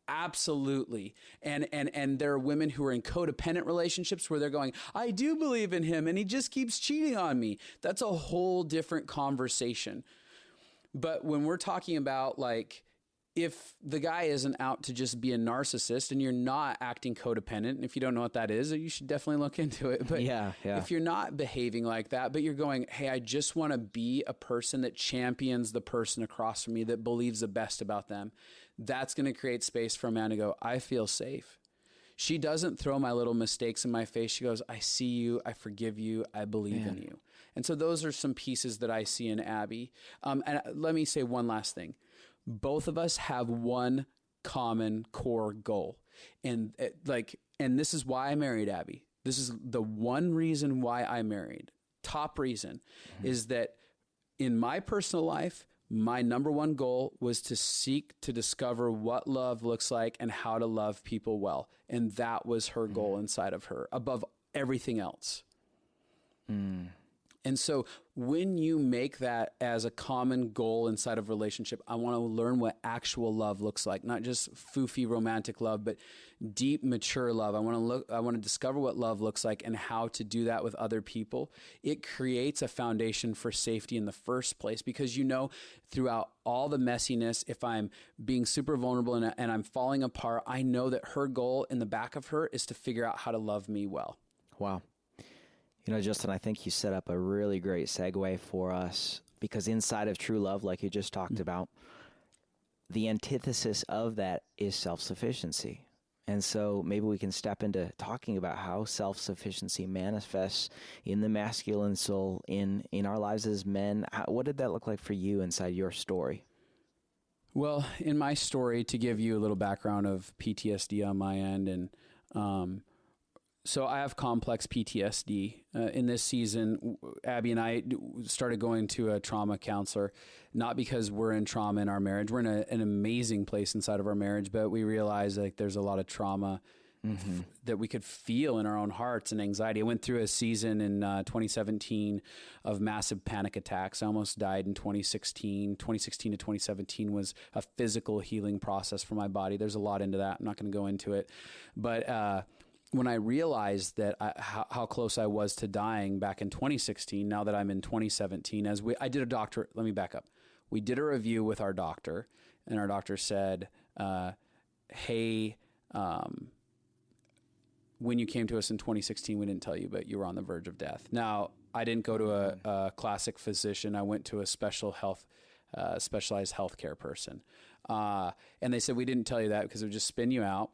Absolutely. And there are women who are in codependent relationships where they're going, I do believe in him and he just keeps cheating on me. That's a whole different conversation. But when we're talking about like, if the guy isn't out to just be a narcissist and you're not acting codependent, and if you don't know what that is, you should definitely look into it. But if you're not behaving like that, but you're going, hey, I just want to be a person that champions the person across from me, that believes the best about them, that's going to create space for a man to go, I feel safe. She doesn't throw my little mistakes in my face. She goes, I see you, I forgive you, I believe in you. And so those are some pieces that I see in Abby. And let me say one last thing. Both of us have one common core goal. And this is why I married Abby. This is the one reason why I married. Top reason is that in my personal life, my number one goal was to seek to discover what love looks like and how to love people well. And that was her goal inside of her above everything else. And so when you make that as a common goal inside of a relationship, I want to learn what actual love looks like, not just foofy romantic love, but deep, mature love. I want to discover what love looks like and how to do that with other people. It creates a foundation for safety in the first place, because throughout all the messiness, if I'm being super vulnerable and I'm falling apart, I know that her goal in the back of her is to figure out how to love me well. Wow. Justin, I think you set up a really great segue for us, because inside of true love, like you just talked about, the antithesis of that is self-sufficiency. And so maybe we can step into talking about how self-sufficiency manifests in the masculine soul in our lives as men. What did that look like for you inside your story? Well, in my story, to give you a little background of PTSD on my end, and so I have complex PTSD. In this season, Abby and I started going to a trauma counselor, not because we're in trauma in our marriage. We're in an amazing place inside of our marriage, but we realized there's a lot of trauma that we could feel in our own hearts and anxiety. I went through a season in 2017 of massive panic attacks. I almost died in 2016. 2016 to 2017 was a physical healing process for my body. There's a lot into that. I'm not going to go into it, but when I realized that how close I was to dying back in 2016, now that I'm in 2017, I did a doctor. Let me back up. We did a review with our doctor, and our doctor said, hey, when you came to us in 2016, we didn't tell you, but you were on the verge of death. Now, I didn't go to a classic physician. I went to a specialized healthcare person. And they said, we didn't tell you that because it would just spin you out.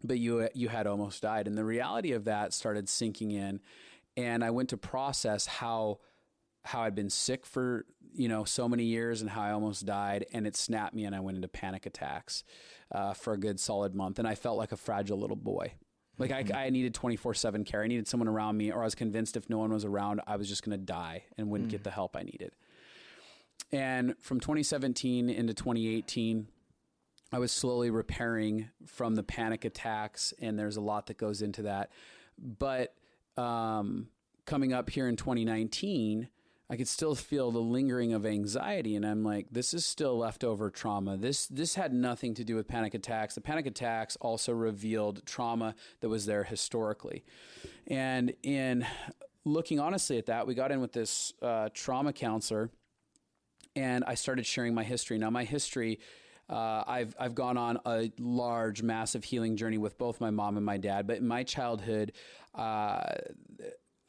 But you had almost died. And the reality of that started sinking in. And I went to process how I'd been sick for, so many years and how I almost died. And it snapped me and I went into panic attacks for a good solid month. And I felt like a fragile little boy. Like I needed 24/7 care. I needed someone around me, or I was convinced if no one was around, I was just going to die and wouldn't get the help I needed. And from 2017 into 2018, I was slowly repairing from the panic attacks, and there's a lot that goes into that. But coming up here in 2019, I could still feel the lingering of anxiety, and I'm like, this is still leftover trauma. This had nothing to do with panic attacks. The panic attacks also revealed trauma that was there historically. And in looking honestly at that, we got in with this trauma counselor, and I started sharing my history. Now, my history, I've gone on a large, massive healing journey with both my mom and my dad. But in my childhood,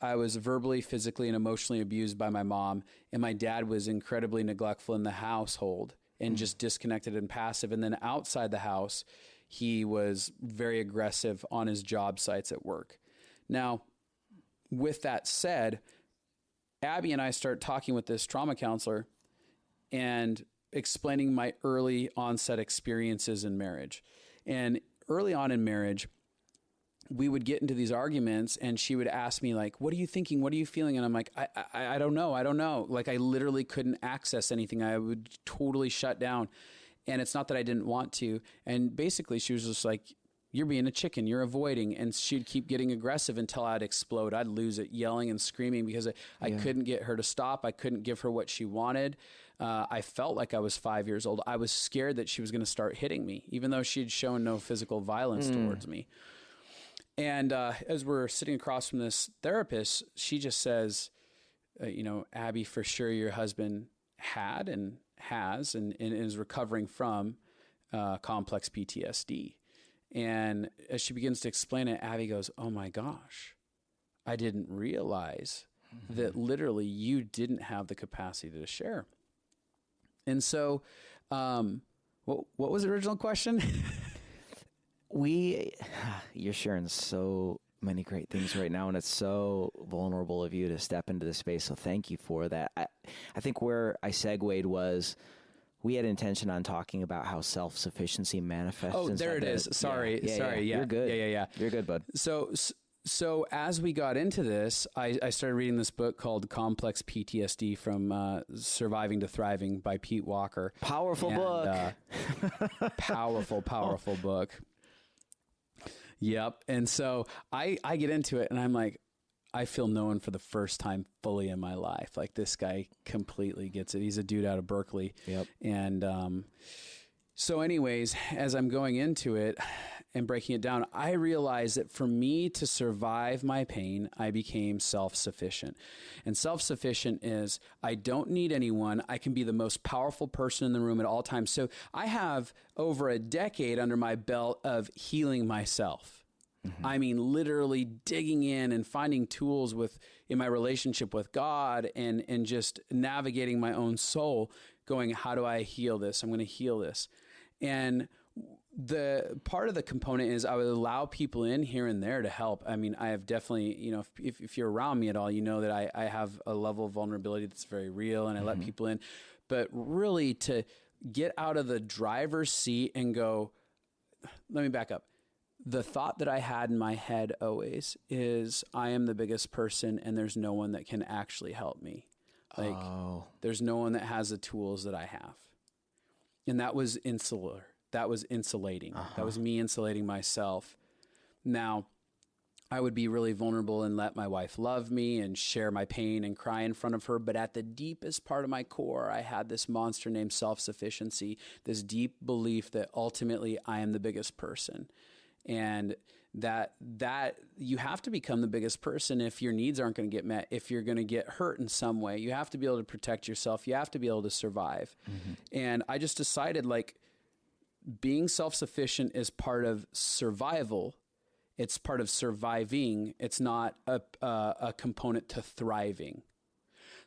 I was verbally, physically, and emotionally abused by my mom. And my dad was incredibly neglectful in the household and just disconnected and passive. And then outside the house, he was very aggressive on his job sites at work. Now, with that said, Abby and I start talking with this trauma counselor and explaining my early onset experiences in marriage. And early on in marriage, we would get into these arguments and she would ask me like, what are you thinking? What are you feeling? And I'm like, I don't know. I don't know. Like I literally couldn't access anything. I would totally shut down. And it's not that I didn't want to. And basically she was just like, you're being a chicken, you're avoiding. And she'd keep getting aggressive until I'd explode. I'd lose it, yelling and screaming because I couldn't get her to stop. I couldn't give her what she wanted. I felt like I was 5 years old. I was scared that she was going to start hitting me, even though she had shown no physical violence towards me. And as we're sitting across from this therapist, she just says, Abby, for sure your husband had and has and is recovering from complex PTSD. And as she begins to explain it, Abby goes, oh my gosh, I didn't realize that literally you didn't have the capacity to share. And so what was the original question? You're sharing so many great things right now, and it's so vulnerable of you to step into the space. So thank you for that. I think where I segued was we had intention on talking about how self-sufficiency manifests. Oh, there it is. Sorry. Yeah. You're good. Yeah. You're good, bud. So as we got into this, I started reading this book called Complex PTSD from Surviving to Thriving by Pete Walker. Powerful book. Powerful book. Yep. And so I get into it and I'm like, I feel known for the first time fully in my life. Like this guy completely gets it. He's a dude out of Berkeley. Yep. And so anyways, as I'm going into it and breaking it down, I realized that for me to survive my pain, I became self-sufficient. And self-sufficient is I don't need anyone. I can be the most powerful person in the room at all times. So I have over a decade under my belt of healing myself. Mm-hmm. I mean, literally digging in and finding tools in my relationship with God and just navigating my own soul, going, how do I heal this? I'm going to heal this. And the part of the component is I would allow people in here and there to help. I mean, I have definitely, if you're around me at all, you know that I have a level of vulnerability that's very real and I let people in. But really to get out of the driver's seat and go, let me back up. The thought that I had in my head always is I am the biggest person and there's no one that can actually help me. Like there's no one that has the tools that I have. And that was insular. That was insulating. That was me insulating myself. Now, I would be really vulnerable and let my wife love me and share my pain and cry in front of her. But at the deepest part of my core, I had this monster named self-sufficiency, this deep belief that ultimately I am the biggest person. And that you have to become the biggest person if your needs aren't going to get met, if you're going to get hurt in some way. You have to be able to protect yourself. You have to be able to survive. Mm-hmm. And I just decided like being self-sufficient is part of survival. It's part of surviving. It's not a component to thriving.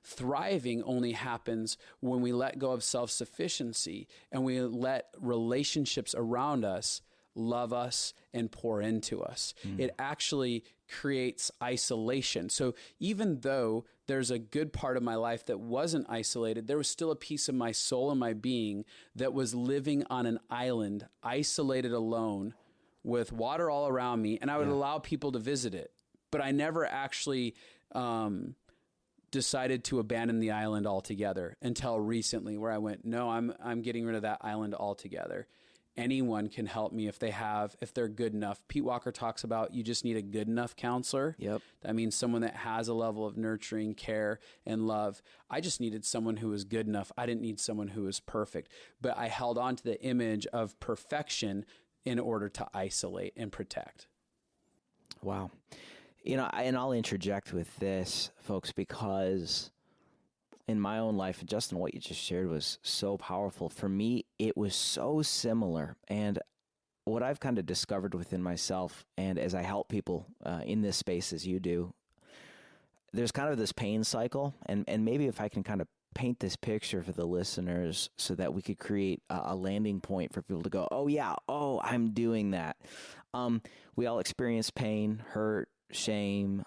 Thriving only happens when we let go of self-sufficiency and we let relationships around us love us and pour into us. It actually creates isolation. So even though there's a good part of my life that wasn't isolated, there was still a piece of my soul and my being that was living on an island, isolated alone with water all around me. And I would allow people to visit it, but I never actually decided to abandon the island altogether until recently where I went, no, I'm getting rid of that island altogether. Anyone can help me if they're good enough. Pete Walker talks about you just need a good enough counselor. Yep. That means someone that has a level of nurturing, care, and love. I just needed someone who was good enough. I didn't need someone who was perfect. But I held on to the image of perfection in order to isolate and protect. Wow. And I'll interject with this, folks, because in my own life, and Justin, what you just shared was so powerful. For me, it was so similar. And what I've kind of discovered within myself, and as I help people in this space as you do, there's kind of this pain cycle. And maybe if I can kind of paint this picture for the listeners so that we could create a landing point for people to go, I'm doing that. We all experience pain, hurt, shame,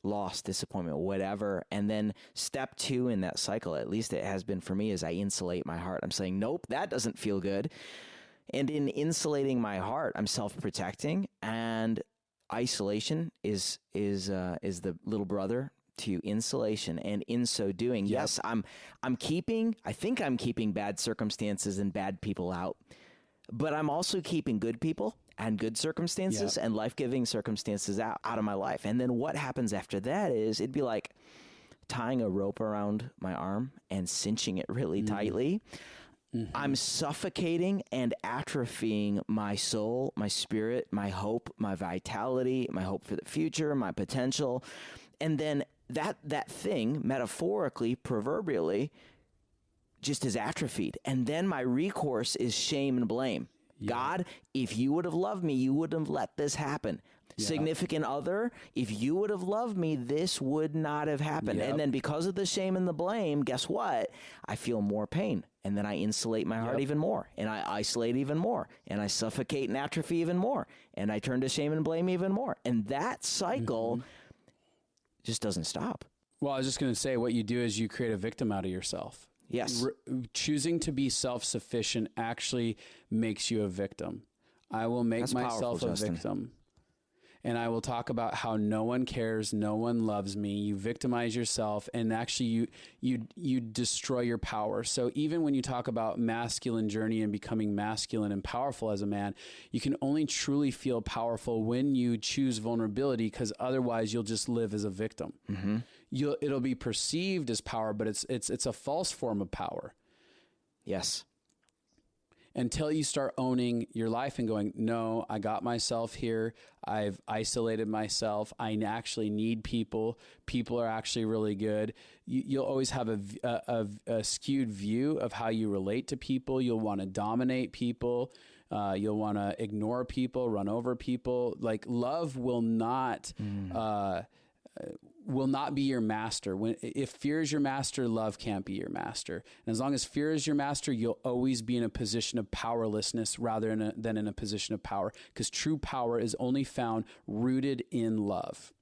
loss, disappointment, whatever. And then step 2 in that cycle, at least it has been for me, is I insulate my heart. I'm saying, nope, that doesn't feel good. And in insulating my heart, I'm self-protecting, and isolation is the little brother to insulation. And in so doing, yes, I think I'm keeping bad circumstances and bad people out, but I'm also keeping good people and good circumstances and life-giving circumstances out of my life. And then what happens after that is it'd be like tying a rope around my arm and cinching it really tightly. Mm-hmm. I'm suffocating and atrophying my soul, my spirit, my hope, my vitality, my hope for the future, my potential. And then that thing, metaphorically, proverbially, just is atrophied. And then my recourse is shame and blame. Yeah. God, if you would have loved me, you wouldn't have let this happen. Yeah. Significant other, if you would have loved me, this would not have happened. Yep. And then because of the shame and the blame, guess what? I feel more pain. And then I insulate my heart even more, and I isolate even more, and I suffocate and atrophy even more, and I turn to shame and blame even more. And that cycle just doesn't stop. Well, I was just going to say, what you do is you create a victim out of yourself. Yes. Choosing to be self-sufficient actually makes you a victim. I will make That's myself powerful, a Justin. victim. And I will talk about how no one cares, no one loves me. You victimize yourself, and actually you destroy your power. So even when you talk about masculine journey and becoming masculine and powerful as a man, you can only truly feel powerful when you choose vulnerability, because otherwise you'll just live as a victim. Mm-hmm. It'll be perceived as power, but it's a false form of power. Yes. Until you start owning your life and going, no, I got myself here. I've isolated myself. I actually need people. People are actually really good. You'll always have a skewed view of how you relate to people. You'll want to dominate people. You'll want to ignore people, run over people. Like, love will not be your master. If fear is your master, love can't be your master. And as long as fear is your master, you'll always be in a position of powerlessness rather than in a position of power, because true power is only found rooted in love.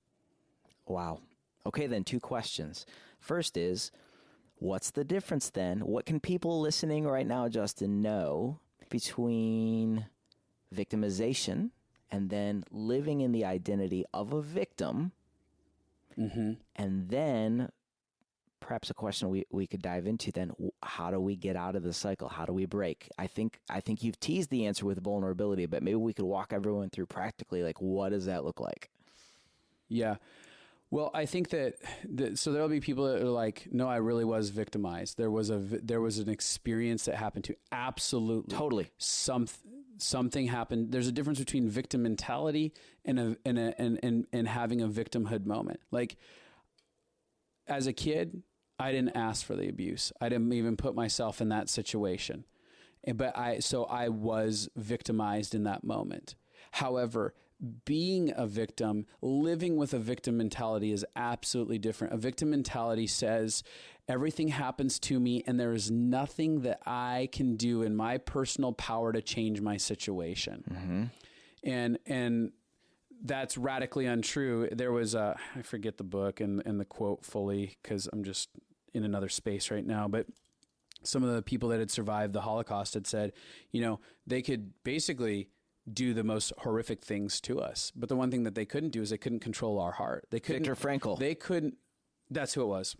Wow. Okay, then 2 questions. First is, what's the difference then? What can people listening right now, Justin, know between victimization and then living in the identity of a victim? Mm-hmm. And then perhaps a question we could dive into then, how do we get out of the cycle? How do we break? I think you've teased the answer with vulnerability, but maybe we could walk everyone through practically, like, what does that look like? Yeah. Well, I think so there'll be people that are like, no, I really was victimized. There was an experience that happened to absolutely Totally. Something happened. There's a difference between victim mentality and having a victimhood moment. Like, as a kid, I didn't ask for the abuse. I didn't even put myself in that situation. But I was victimized in that moment. However, being a victim, living with a victim mentality is absolutely different. A victim mentality says everything happens to me and there is nothing that I can do in my personal power to change my situation. Mm-hmm. And that's radically untrue. There was I forget the book and the quote fully, because I'm just in another space right now, but some of the people that had survived the Holocaust had said, they could basically do the most horrific things to us. But the one thing that they couldn't do is they couldn't control our heart. They couldn't. Viktor Frankl. They couldn't. That's who it was.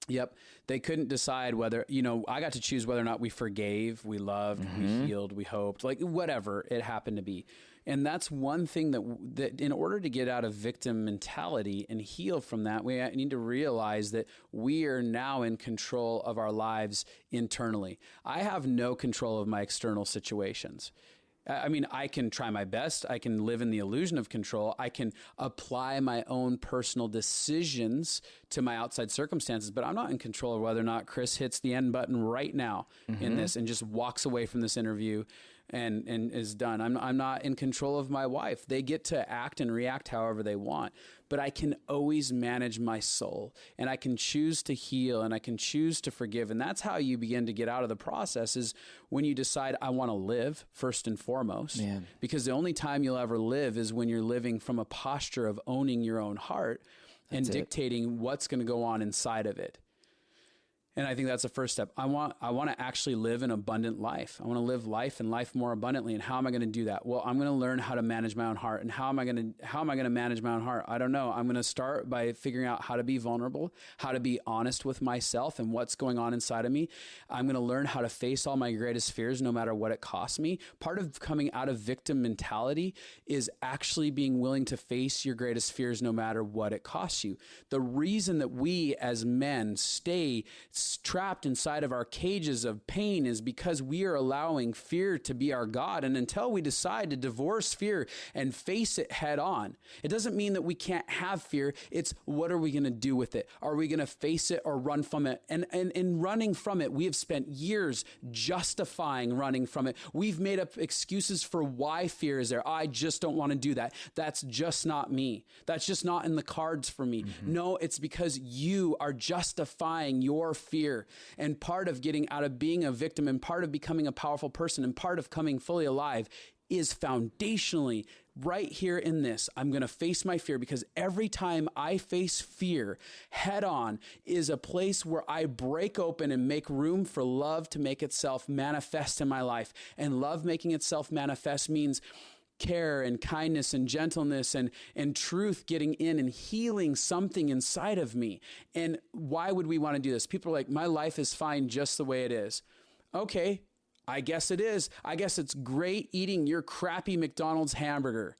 Yep. They couldn't decide whether, I got to choose whether or not we forgave, we loved, we healed, we hoped, like whatever it happened to be. And that's one thing that in order to get out of victim mentality and heal from that, we need to realize that we are now in control of our lives internally. I have no control of my external situations. I mean, I can try my best. I can live in the illusion of control. I can apply my own personal decisions to my outside circumstances, but I'm not in control of whether or not Chris hits the end button right now in this and just walks away from this interview and is done. I'm not in control of my wife. They get to act and react however they want, but I can always manage my soul, and I can choose to heal, and I can choose to forgive. And that's how you begin to get out of the process, is when you decide, I want to live first and foremost. Man. Because the only time you'll ever live is when you're living from a posture of owning your own heart and dictating what's going to go on inside of it. And I think that's the first step. I want to actually live an abundant life. I want to live life and life more abundantly. And how am I going to do that? Well, I'm going to learn how to manage my own heart. And how am I going to manage my own heart? I don't know. I'm going to start by figuring out how to be vulnerable, how to be honest with myself and what's going on inside of me. I'm going to learn how to face all my greatest fears, no matter what it costs me. Part of coming out of victim mentality is actually being willing to face your greatest fears, no matter what it costs you. The reason that we as men stay trapped inside of our cages of pain is because we are allowing fear to be our God. And until we decide to divorce fear and face it head on, it doesn't mean that we can't have fear. It's, what are we going to do with it? Are we going to face it or run from it? And in running from it, we have spent years justifying running from it. We've made up excuses for why fear is there. I just don't want to do that. That's just not me. That's just not in the cards for me. Mm-hmm. No, it's because you are justifying your fear. And part of getting out of being a victim and part of becoming a powerful person and part of coming fully alive is foundationally right here in this. I'm going to face my fear, because every time I face fear head on is a place where I break open and make room for love to make itself manifest in my life. And love making itself manifest means care and kindness and gentleness and truth getting in and healing something inside of me. And why would we want to do this? People are like, my life is fine just the way it is. Okay, I guess it is. I guess it's great eating your crappy McDonald's hamburger.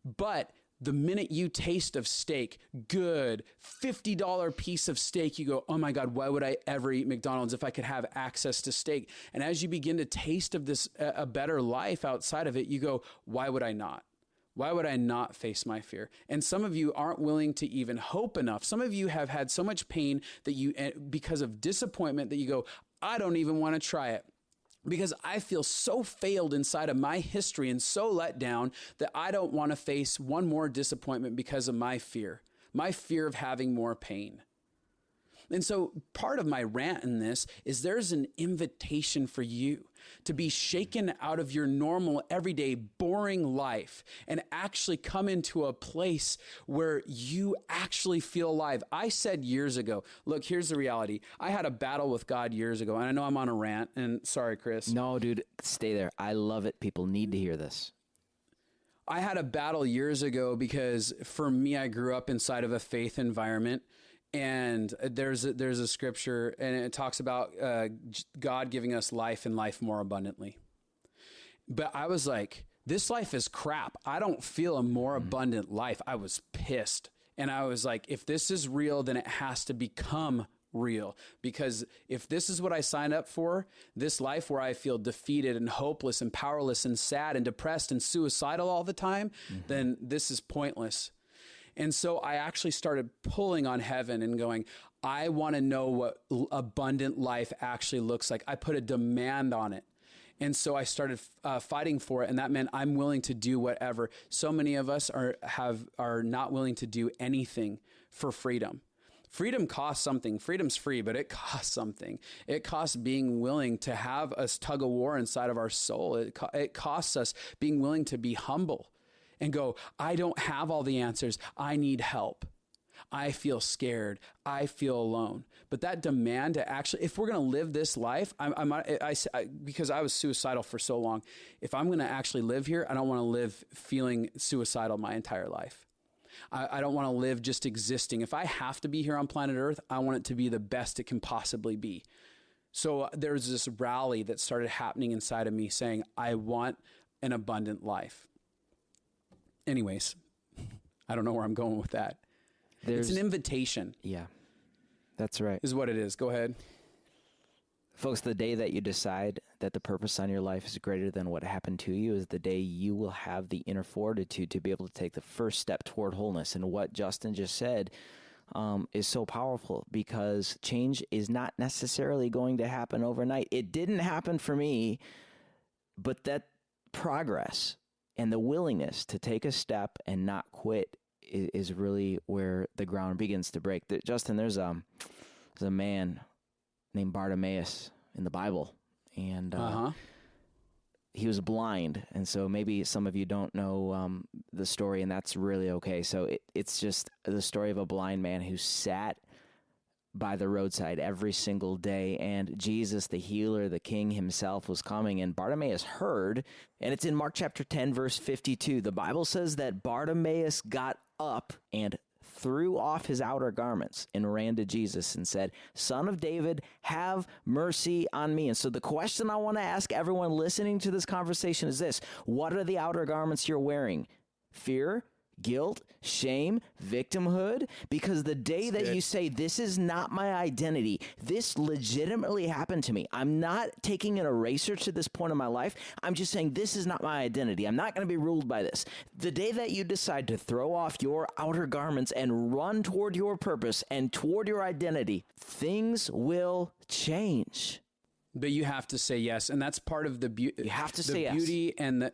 But the minute you taste of steak, good $50 piece of steak, you go, oh my God, why would I ever eat McDonald's if I could have access to steak? And as you begin to taste of this, a better life outside of it, you go, why would I not? Why would I not face my fear? And some of you aren't willing to even hope enough. Some of you have had so much pain that you, because of disappointment, that you go, I don't even want to try it. Because I feel so failed inside of my history and so let down that I don't want to face one more disappointment because of my fear of having more pain. And so part of my rant in this is there's an invitation for you to be shaken out of your normal, everyday, boring life and actually come into a place where you actually feel alive. I said years ago, look, here's the reality. I had a battle with God years ago, and I know I'm on a rant, and sorry, Chris. No, dude, stay there. I love it. People need to hear this. I had a battle years ago because for me, I grew up inside of a faith environment. And there's a scripture, and it talks about God giving us life and life more abundantly. But I was like, this life is crap. I don't feel a more abundant life. I was pissed. And I was like, if this is real, then it has to become real. Because if this is what I signed up for, this life where I feel defeated and hopeless and powerless and sad and depressed and suicidal all the time, then this is pointless. And so I actually started pulling on heaven and going, I want to know what abundant life actually looks like. I put a demand on it. And so I started fighting for it. And that meant I'm willing to do whatever. So many of us are not willing to do anything for freedom. Freedom costs something. Freedom's free, but it costs something. It costs being willing to have a tug of war inside of our soul. It costs us being willing to be humble and go, I don't have all the answers. I need help. I feel scared. I feel alone. But that demand to actually, if we're going to live this life, because I was suicidal for so long, if I'm going to actually live here, I don't want to live feeling suicidal my entire life. I don't want to live just existing. If I have to be here on planet Earth, I want it to be the best it can possibly be. So there's this rally that started happening inside of me saying, I want an abundant life. Anyways, I don't know where I'm going with that. It's an invitation. Yeah, that's right. Is what it is. Go ahead. Folks, the day that you decide that the purpose on your life is greater than what happened to you is the day you will have the inner fortitude to be able to take the first step toward wholeness. And what Justin just said is so powerful, because change is not necessarily going to happen overnight. It didn't happen for me, but that progress and the willingness to take a step and not quit is really where the ground begins to break. Justin, there's a man named Bartimaeus in the Bible, and he was blind. And so maybe some of you don't know the story, and that's really okay. So it's just the story of a blind man who sat by the roadside every single day, and Jesus, the healer, the king himself, was coming, and Bartimaeus heard, and it's in Mark chapter 10, verse 52. The Bible says that Bartimaeus got up and threw off his outer garments and ran to Jesus and said, Son of David, have mercy on me. And so the question I want to ask everyone listening to this conversation is this: what are the outer garments you're wearing? Fear? Guilt, shame, victimhood? Because the day that you say, this is not my identity, this legitimately happened to me. I'm not taking an eraser to this point in my life. I'm just saying, this is not my identity. I'm not going to be ruled by this. The day that you decide to throw off your outer garments and run toward your purpose and toward your identity, things will change. But you have to say yes. And that's part of the beauty. You have to say yes. Beauty and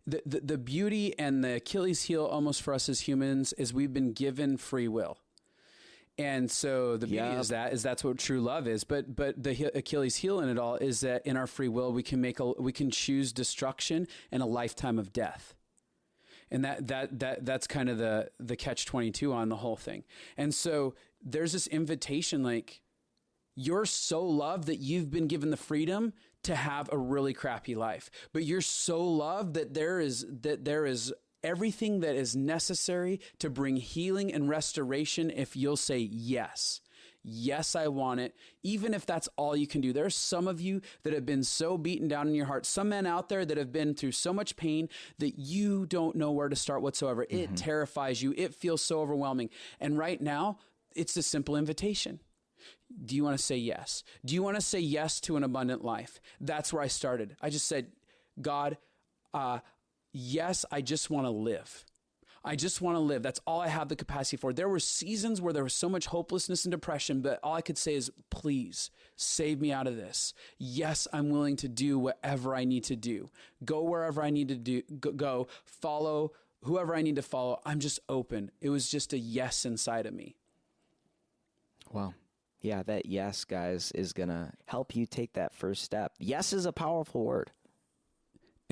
the beauty and the Achilles heel almost for us as humans is we've been given free will. And so the beauty is that's what true love is. But the Achilles heel in it all is that in our free will, we can choose destruction and a lifetime of death. And that's kind of the catch-22 on the whole thing. And so there's this invitation, like, you're so loved that you've been given the freedom to have a really crappy life, but you're so loved that there is everything that is necessary to bring healing and restoration if you'll say yes. Yes, I want it. Even if that's all you can do. There's some of you that have been so beaten down in your heart. Some men out there that have been through so much pain that you don't know where to start whatsoever. It terrifies you. It feels so overwhelming. And right now, it's a simple invitation. Do you want to say yes? Do you want to say yes to an abundant life? That's where I started. I just said, God, yes, I just want to live. I just want to live. That's all I have the capacity for. There were seasons where there was so much hopelessness and depression, but all I could say is, please save me out of this. Yes, I'm willing to do whatever I need to do. Go wherever I need to go. Follow whoever I need to follow. I'm just open. It was just a yes inside of me. Wow. Yeah, that yes, guys, is going to help you take that first step. Yes is a powerful word.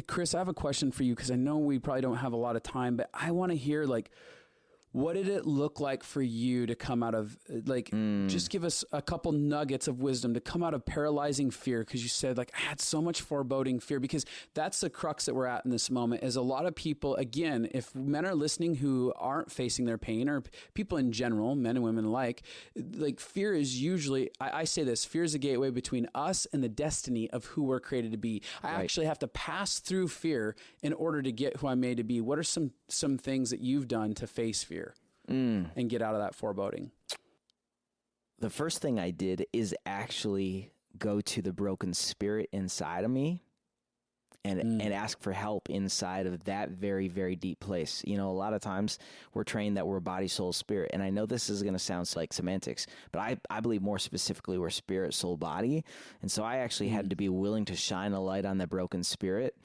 Chris, I have a question for you because I know we probably don't have a lot of time, but I want to hear, like, what did it look like for you to come out of, like, just give us a couple nuggets of wisdom to come out of paralyzing fear? Because you said, like, I had so much foreboding fear, because that's the crux that we're at in this moment is a lot of people, again, if men are listening who aren't facing their pain, or people in general, men and women alike, like, fear is usually, I say this, fear is a gateway between us and the destiny of who we're created to be. I actually have to pass through fear in order to get who I'm made to be. What are some things that you've done to face fear and get out of that foreboding? The first thing I did is actually go to the broken spirit inside of me and ask for help inside of that very, very deep place. You know, a lot of times we're trained that we're body, soul, spirit. And I know this is going to sound like semantics, but I believe more specifically we're spirit, soul, body. And so I actually had to be willing to shine a light on that broken spirit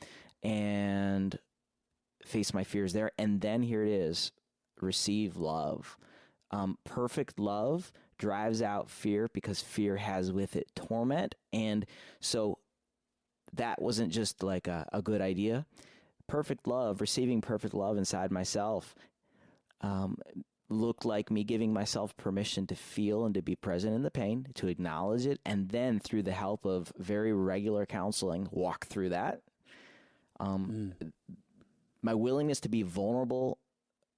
and face my fears there. And then here it is. Receive love. Perfect love drives out fear because fear has with it torment. And so that wasn't just like a good idea. Perfect love, receiving perfect love inside myself, looked like me giving myself permission to feel and to be present in the pain, to acknowledge it, and then through the help of very regular counseling, walk through that. My willingness to be vulnerable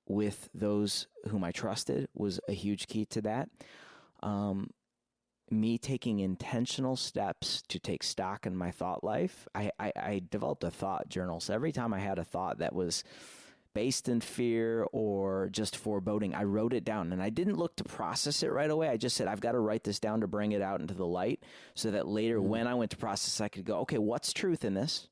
with those whom I trusted was a huge key to that. Me taking intentional steps to take stock in my thought life. I developed a thought journal. So every time I had a thought that was based in fear or just foreboding, I wrote it down, and I didn't look to process it right away. I just said, I've got to write this down to bring it out into the light so that later when I went to process, I could go, okay, what's truth in this?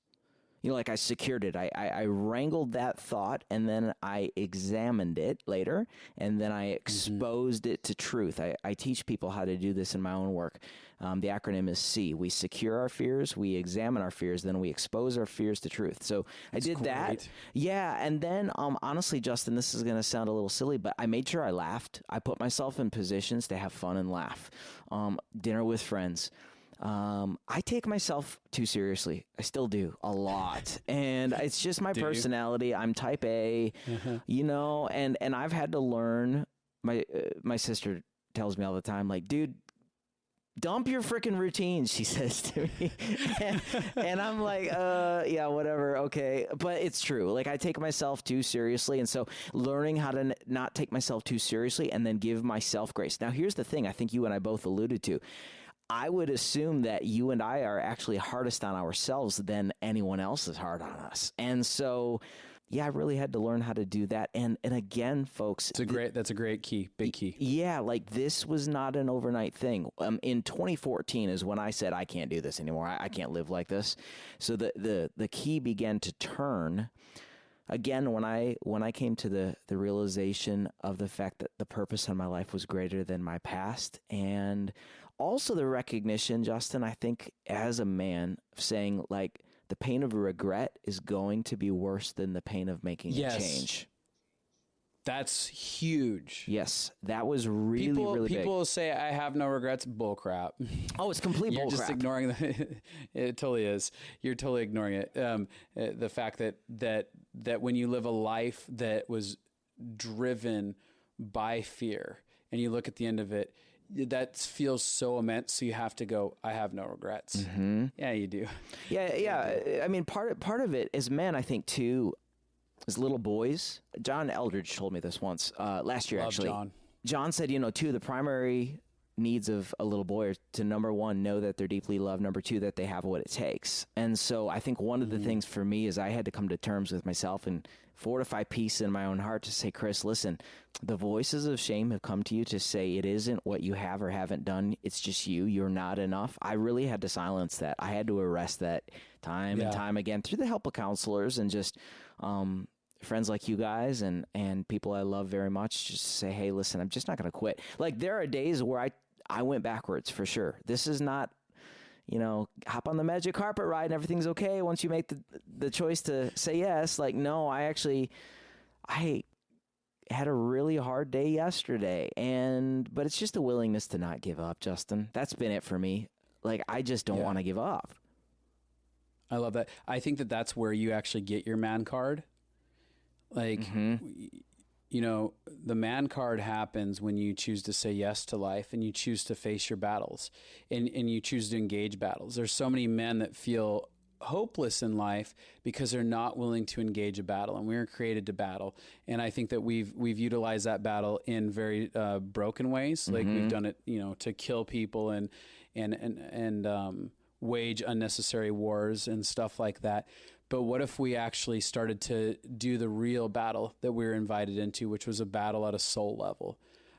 You know, like I secured it. I wrangled that thought, and then I examined it later, and then I exposed it to truth. I teach people how to do this in my own work. The acronym is C. We secure our fears, we examine our fears, then we expose our fears to truth. So I did that. Yeah, and then honestly, Justin, this is going to sound a little silly, but I made sure I laughed. I put myself in positions to have fun and laugh. Dinner with friends. I take myself too seriously. I still do a lot. And it's just my personality. I'm type A, you know, and I've had to learn. My sister tells me all the time, like, dude, dump your freaking routine, she says to me. and I'm like, yeah, whatever. Okay. But it's true. Like, I take myself too seriously. And so learning how to not take myself too seriously and then give myself grace. Now, here's the thing I think you and I both alluded to. I would assume that you and I are actually hardest on ourselves than anyone else is hard on us. And so, yeah, I really had to learn how to do that. And again, folks, that's a great key, big key. Yeah. Like, this was not an overnight thing. In 2014 is when I said, I can't do this anymore. I can't live like this. So the key began to turn again when I came to the realization of the fact that the purpose of my life was greater than my past. And also the recognition, Justin, I think as a man, saying, like, the pain of regret is going to be worse than the pain of making a change. That's huge. Yes, that was really, really big. People say I have no regrets. Bull crap. Oh, it's complete bull You're just crap. ignoring it totally is. You're totally ignoring it. The fact that when you live a life that was driven by fear and you look at the end of it, that feels so immense. So you have to go, I have no regrets. Mm-hmm. Yeah, you do. Yeah. I mean, part of it is men, I think, too, as little boys. John Eldridge told me this once, last year, Love actually. John said, two of the primary needs of a little boy are to, number one, know that they're deeply loved. Number two, that they have what it takes. And so I think one of the things for me is I had to come to terms with myself and fortify peace in my own heart to say, Chris, listen, the voices of shame have come to you to say it isn't what you have or haven't done. It's just you. You're not enough. I really had to silence that. I had to arrest that time and time again through the help of counselors and just friends like you guys and people I love very much. Just say, hey, listen, I'm just not going to quit. Like, there are days where I went backwards for sure. This is not, hop on the magic carpet ride and everything's okay once you make the choice to say yes. Like, no, I had a really hard day yesterday, but it's just a willingness to not give up, Justin. That's been it for me. Like, I just don't want to give up. I love that. I think that's where you actually get your man card. Like, the man card happens when you choose to say yes to life and you choose to face your battles and you choose to engage battles. There's so many men that feel hopeless in life because they're not willing to engage a battle, and we were created to battle. And I think that we've utilized that battle in very broken ways. Like we've done it, to kill people and wage unnecessary wars and stuff like that. But what if we actually started to do the real battle that we were invited into, which was a battle at a soul level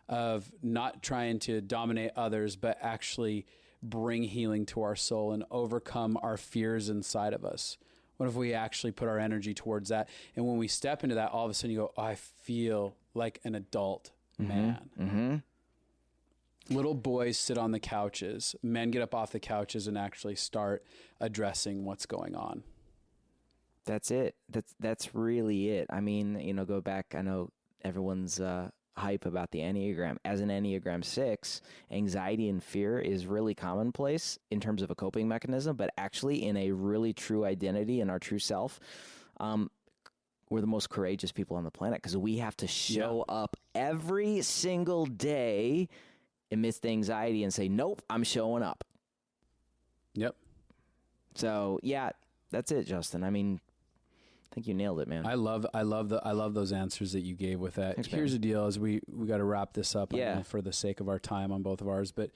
of not trying to dominate others, but actually bring healing to our soul and overcome our fears inside of us? What if we actually put our energy towards that? And when we step into that, all of a sudden you go, oh, I feel like an adult man. Mm-hmm. Little boys sit on the couches. Men get up off the couches and actually start addressing what's going on. That's it. That's really it. I mean, go back. I know everyone's hype about the Enneagram. As an Enneagram 6, anxiety and fear is really commonplace in terms of a coping mechanism, but actually in a really true identity and our true self, we're the most courageous people on the planet because we have to show up every single day amidst the anxiety and say, nope, I'm showing up. Yep. So yeah, that's it, Justin. I mean, I think you nailed it, man. I love those answers that you gave with that. Thanks, Here's man. the deal: is we got to wrap this up for the sake of our time on both of ours. But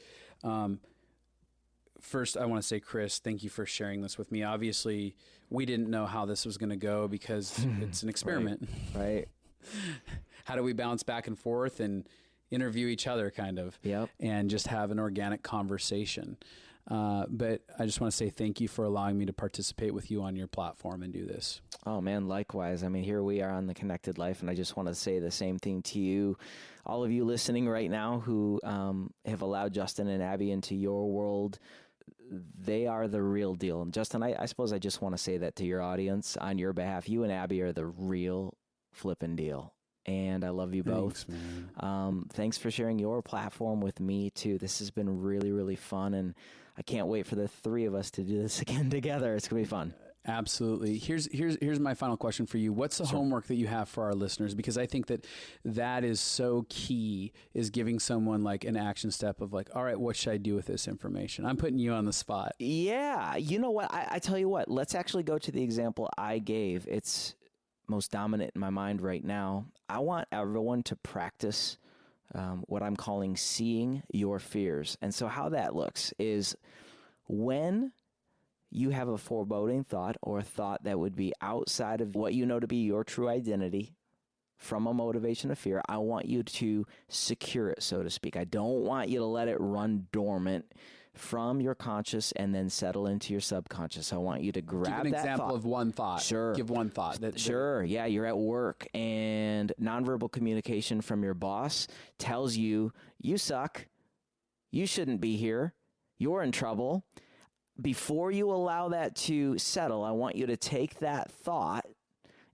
first, I want to say, Chris, thank you for sharing this with me. Obviously, we didn't know how this was going to go because it's an experiment. Right. How do we bounce back and forth and interview each other, kind of, and just have an organic conversation? But I just want to say thank you for allowing me to participate with you on your platform and do this. Oh, man, likewise. I mean, here we are on The Connected Life, and I just want to say the same thing to you, all of you listening right now who have allowed Justin and Abby into your world. They are the real deal. And Justin, I suppose I just want to say that to your audience on your behalf. You and Abby are the real flipping deal. And I love you both. Thanks, man. Thanks for sharing your platform with me, too. This has been really, really fun, and I can't wait for the three of us to do this again together. It's going to be fun. Absolutely. Here's my final question for you. What's the homework that you have for our listeners? Because I think that is so key, is giving someone like an action step of like, all right, what should I do with this information? I'm putting you on the spot. Yeah. You know what? I tell you what, let's actually go to the example I gave. It's most dominant in my mind right now. I want everyone to practice what I'm calling seeing your fears. And so how that looks is when you have a foreboding thought or a thought that would be outside of what you know to be your true identity from a motivation of fear, I want you to secure it, so to speak. I don't want you to let it run dormant from your conscious and then settle into your subconscious. I want you to grab that thought. Give an example of one thought. Sure. Give one thought. Sure. Yeah, you're at work and nonverbal communication from your boss tells you, you suck, you shouldn't be here, you're in trouble. Before you allow that to settle, I want you to take that thought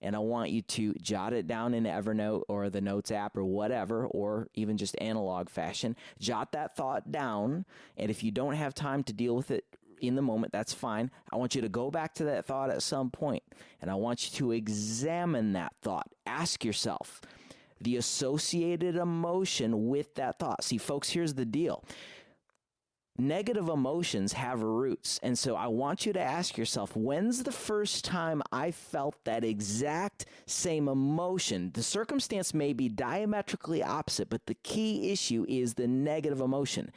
and I want you to jot it down in Evernote or the Notes app or whatever, or even just analog fashion. Jot that thought down, and if you don't have time to deal with it in the moment, that's fine. I want you to go back to that thought at some point, and I want you to examine that thought. Ask yourself the associated emotion with that thought. See, folks, here's the deal. Negative emotions have roots. And so I want you to ask yourself, when's the first time I felt that exact same emotion? The circumstance may be diametrically opposite, but the key issue is the negative emotion.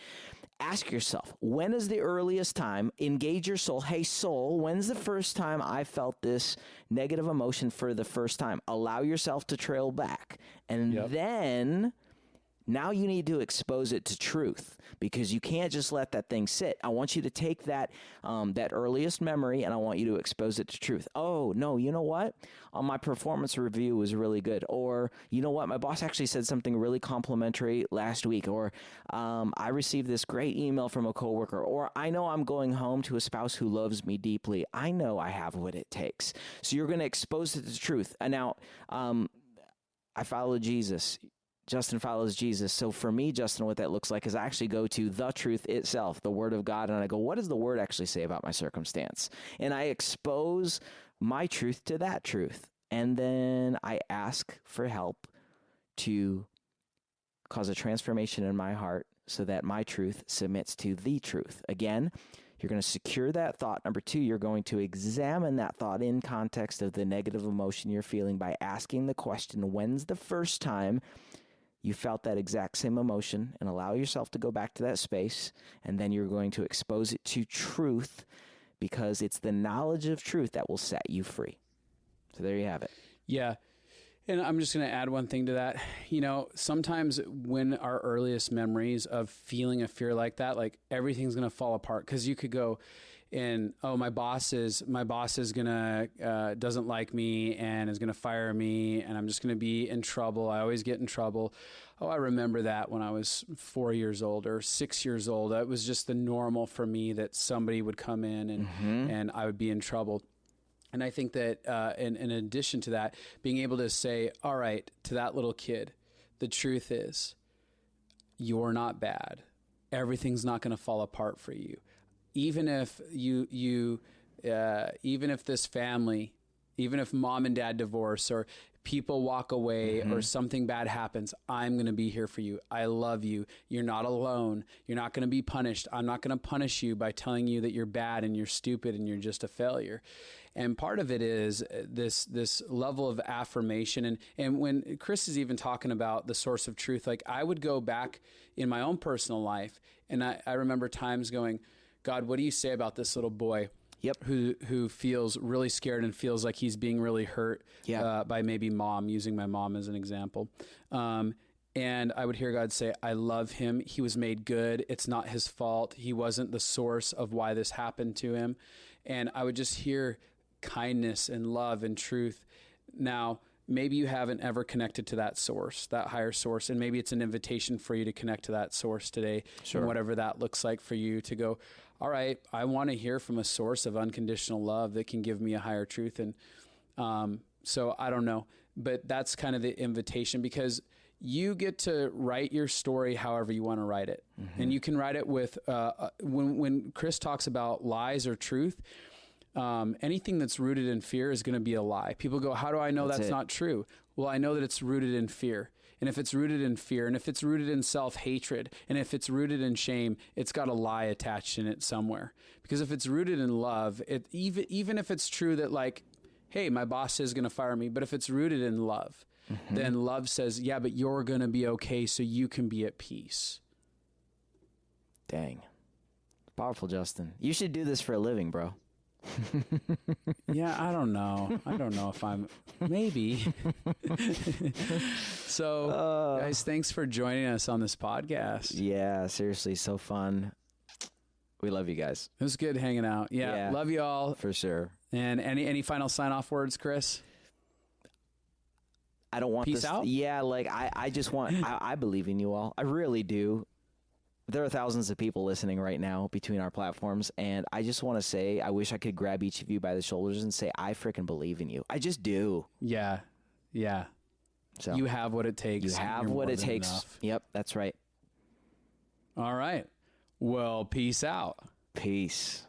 Ask yourself, when is the earliest time? Engage your soul. Hey, soul, when's the first time I felt this negative emotion for the first time? Allow yourself to trail back. And then now you need to expose it to truth, because you can't just let that thing sit. I want you to take that that earliest memory, and I want you to expose it to truth. Oh, no, you know what? My performance review was really good. Or, you know what? My boss actually said something really complimentary last week. Or I received this great email from a coworker. Or I know I'm going home to a spouse who loves me deeply. I know I have what it takes. So you're going to expose it to truth. And now I follow Jesus. Justin follows Jesus. So for me, Justin, what that looks like is I actually go to the truth itself, the Word of God, and I go, what does the Word actually say about my circumstance? And I expose my truth to that truth. And then I ask for help to cause a transformation in my heart so that my truth submits to the truth. Again, you're going to secure that thought. Number two, you're going to examine that thought in context of the negative emotion you're feeling by asking the question, when's the first time you felt that exact same emotion, and allow yourself to go back to that space, and then you're going to expose it to truth, because it's the knowledge of truth that will set you free. So there you have it. Yeah. And I'm just going to add one thing to that. You know, sometimes when our earliest memories of feeling a fear like that, like everything's going to fall apart, because you could go and, oh, my boss is gonna doesn't like me and is gonna fire me, and I'm just gonna be in trouble. I always get in trouble. Oh, I remember that when I was 4 years old or 6 years old. It was just the normal for me that somebody would come in and I would be in trouble. And I think that in addition to that, being able to say, all right, to that little kid, the truth is, you're not bad. Everything's not going to fall apart for you. Even if even if this family, even if mom and dad divorce, or people walk away, or something bad happens, I'm going to be here for you. I love you. You're not alone. You're not going to be punished. I'm not going to punish you by telling you that you're bad and you're stupid and you're just a failure. And part of it is this level of affirmation. And when Chris is even talking about the source of truth, like I would go back in my own personal life, and I remember times going, God, what do you say about this little boy who feels really scared and feels like he's being really hurt by maybe mom, using my mom as an example. And I would hear God say, I love him. He was made good. It's not his fault. He wasn't the source of why this happened to him. And I would just hear kindness and love and truth. Now, maybe you haven't ever connected to that source, that higher source, and maybe it's an invitation for you to connect to that source today, and whatever that looks like for you, to go, all right, I want to hear from a source of unconditional love that can give me a higher truth. And so I don't know, but that's kind of the invitation, because you get to write your story however you want to write it. And you can write it with, when Chris talks about lies or truth, anything that's rooted in fear is going to be a lie. People go, how do I know that's not true? Well, I know that it's rooted in fear. And if it's rooted in fear, and if it's rooted in self-hatred, and if it's rooted in shame, it's got a lie attached in it somewhere. Because if it's rooted in love, even if it's true that, like, hey, my boss is going to fire me, but if it's rooted in love, then love says, yeah, but you're going to be okay, so you can be at peace. Dang. Powerful, Justin. You should do this for a living, bro. Yeah, I don't know. I don't know if I'm, maybe. So, guys, thanks for joining us on this podcast. Yeah, seriously, so fun. We love you guys. It was good hanging out. Yeah. Love you all. For sure. And any final sign-off words, Chris? I don't want Peace this. out? Yeah, like I just want, I believe in you all. I really do. there are thousands of people listening right now between our platforms. And I just want to say, I wish I could grab each of you by the shoulders and say, I freaking believe in you. I just do. Yeah. Yeah. So You have what it takes. you have You're what more it than takes. enough. Yep, that's right. All right. Well, peace out. Peace.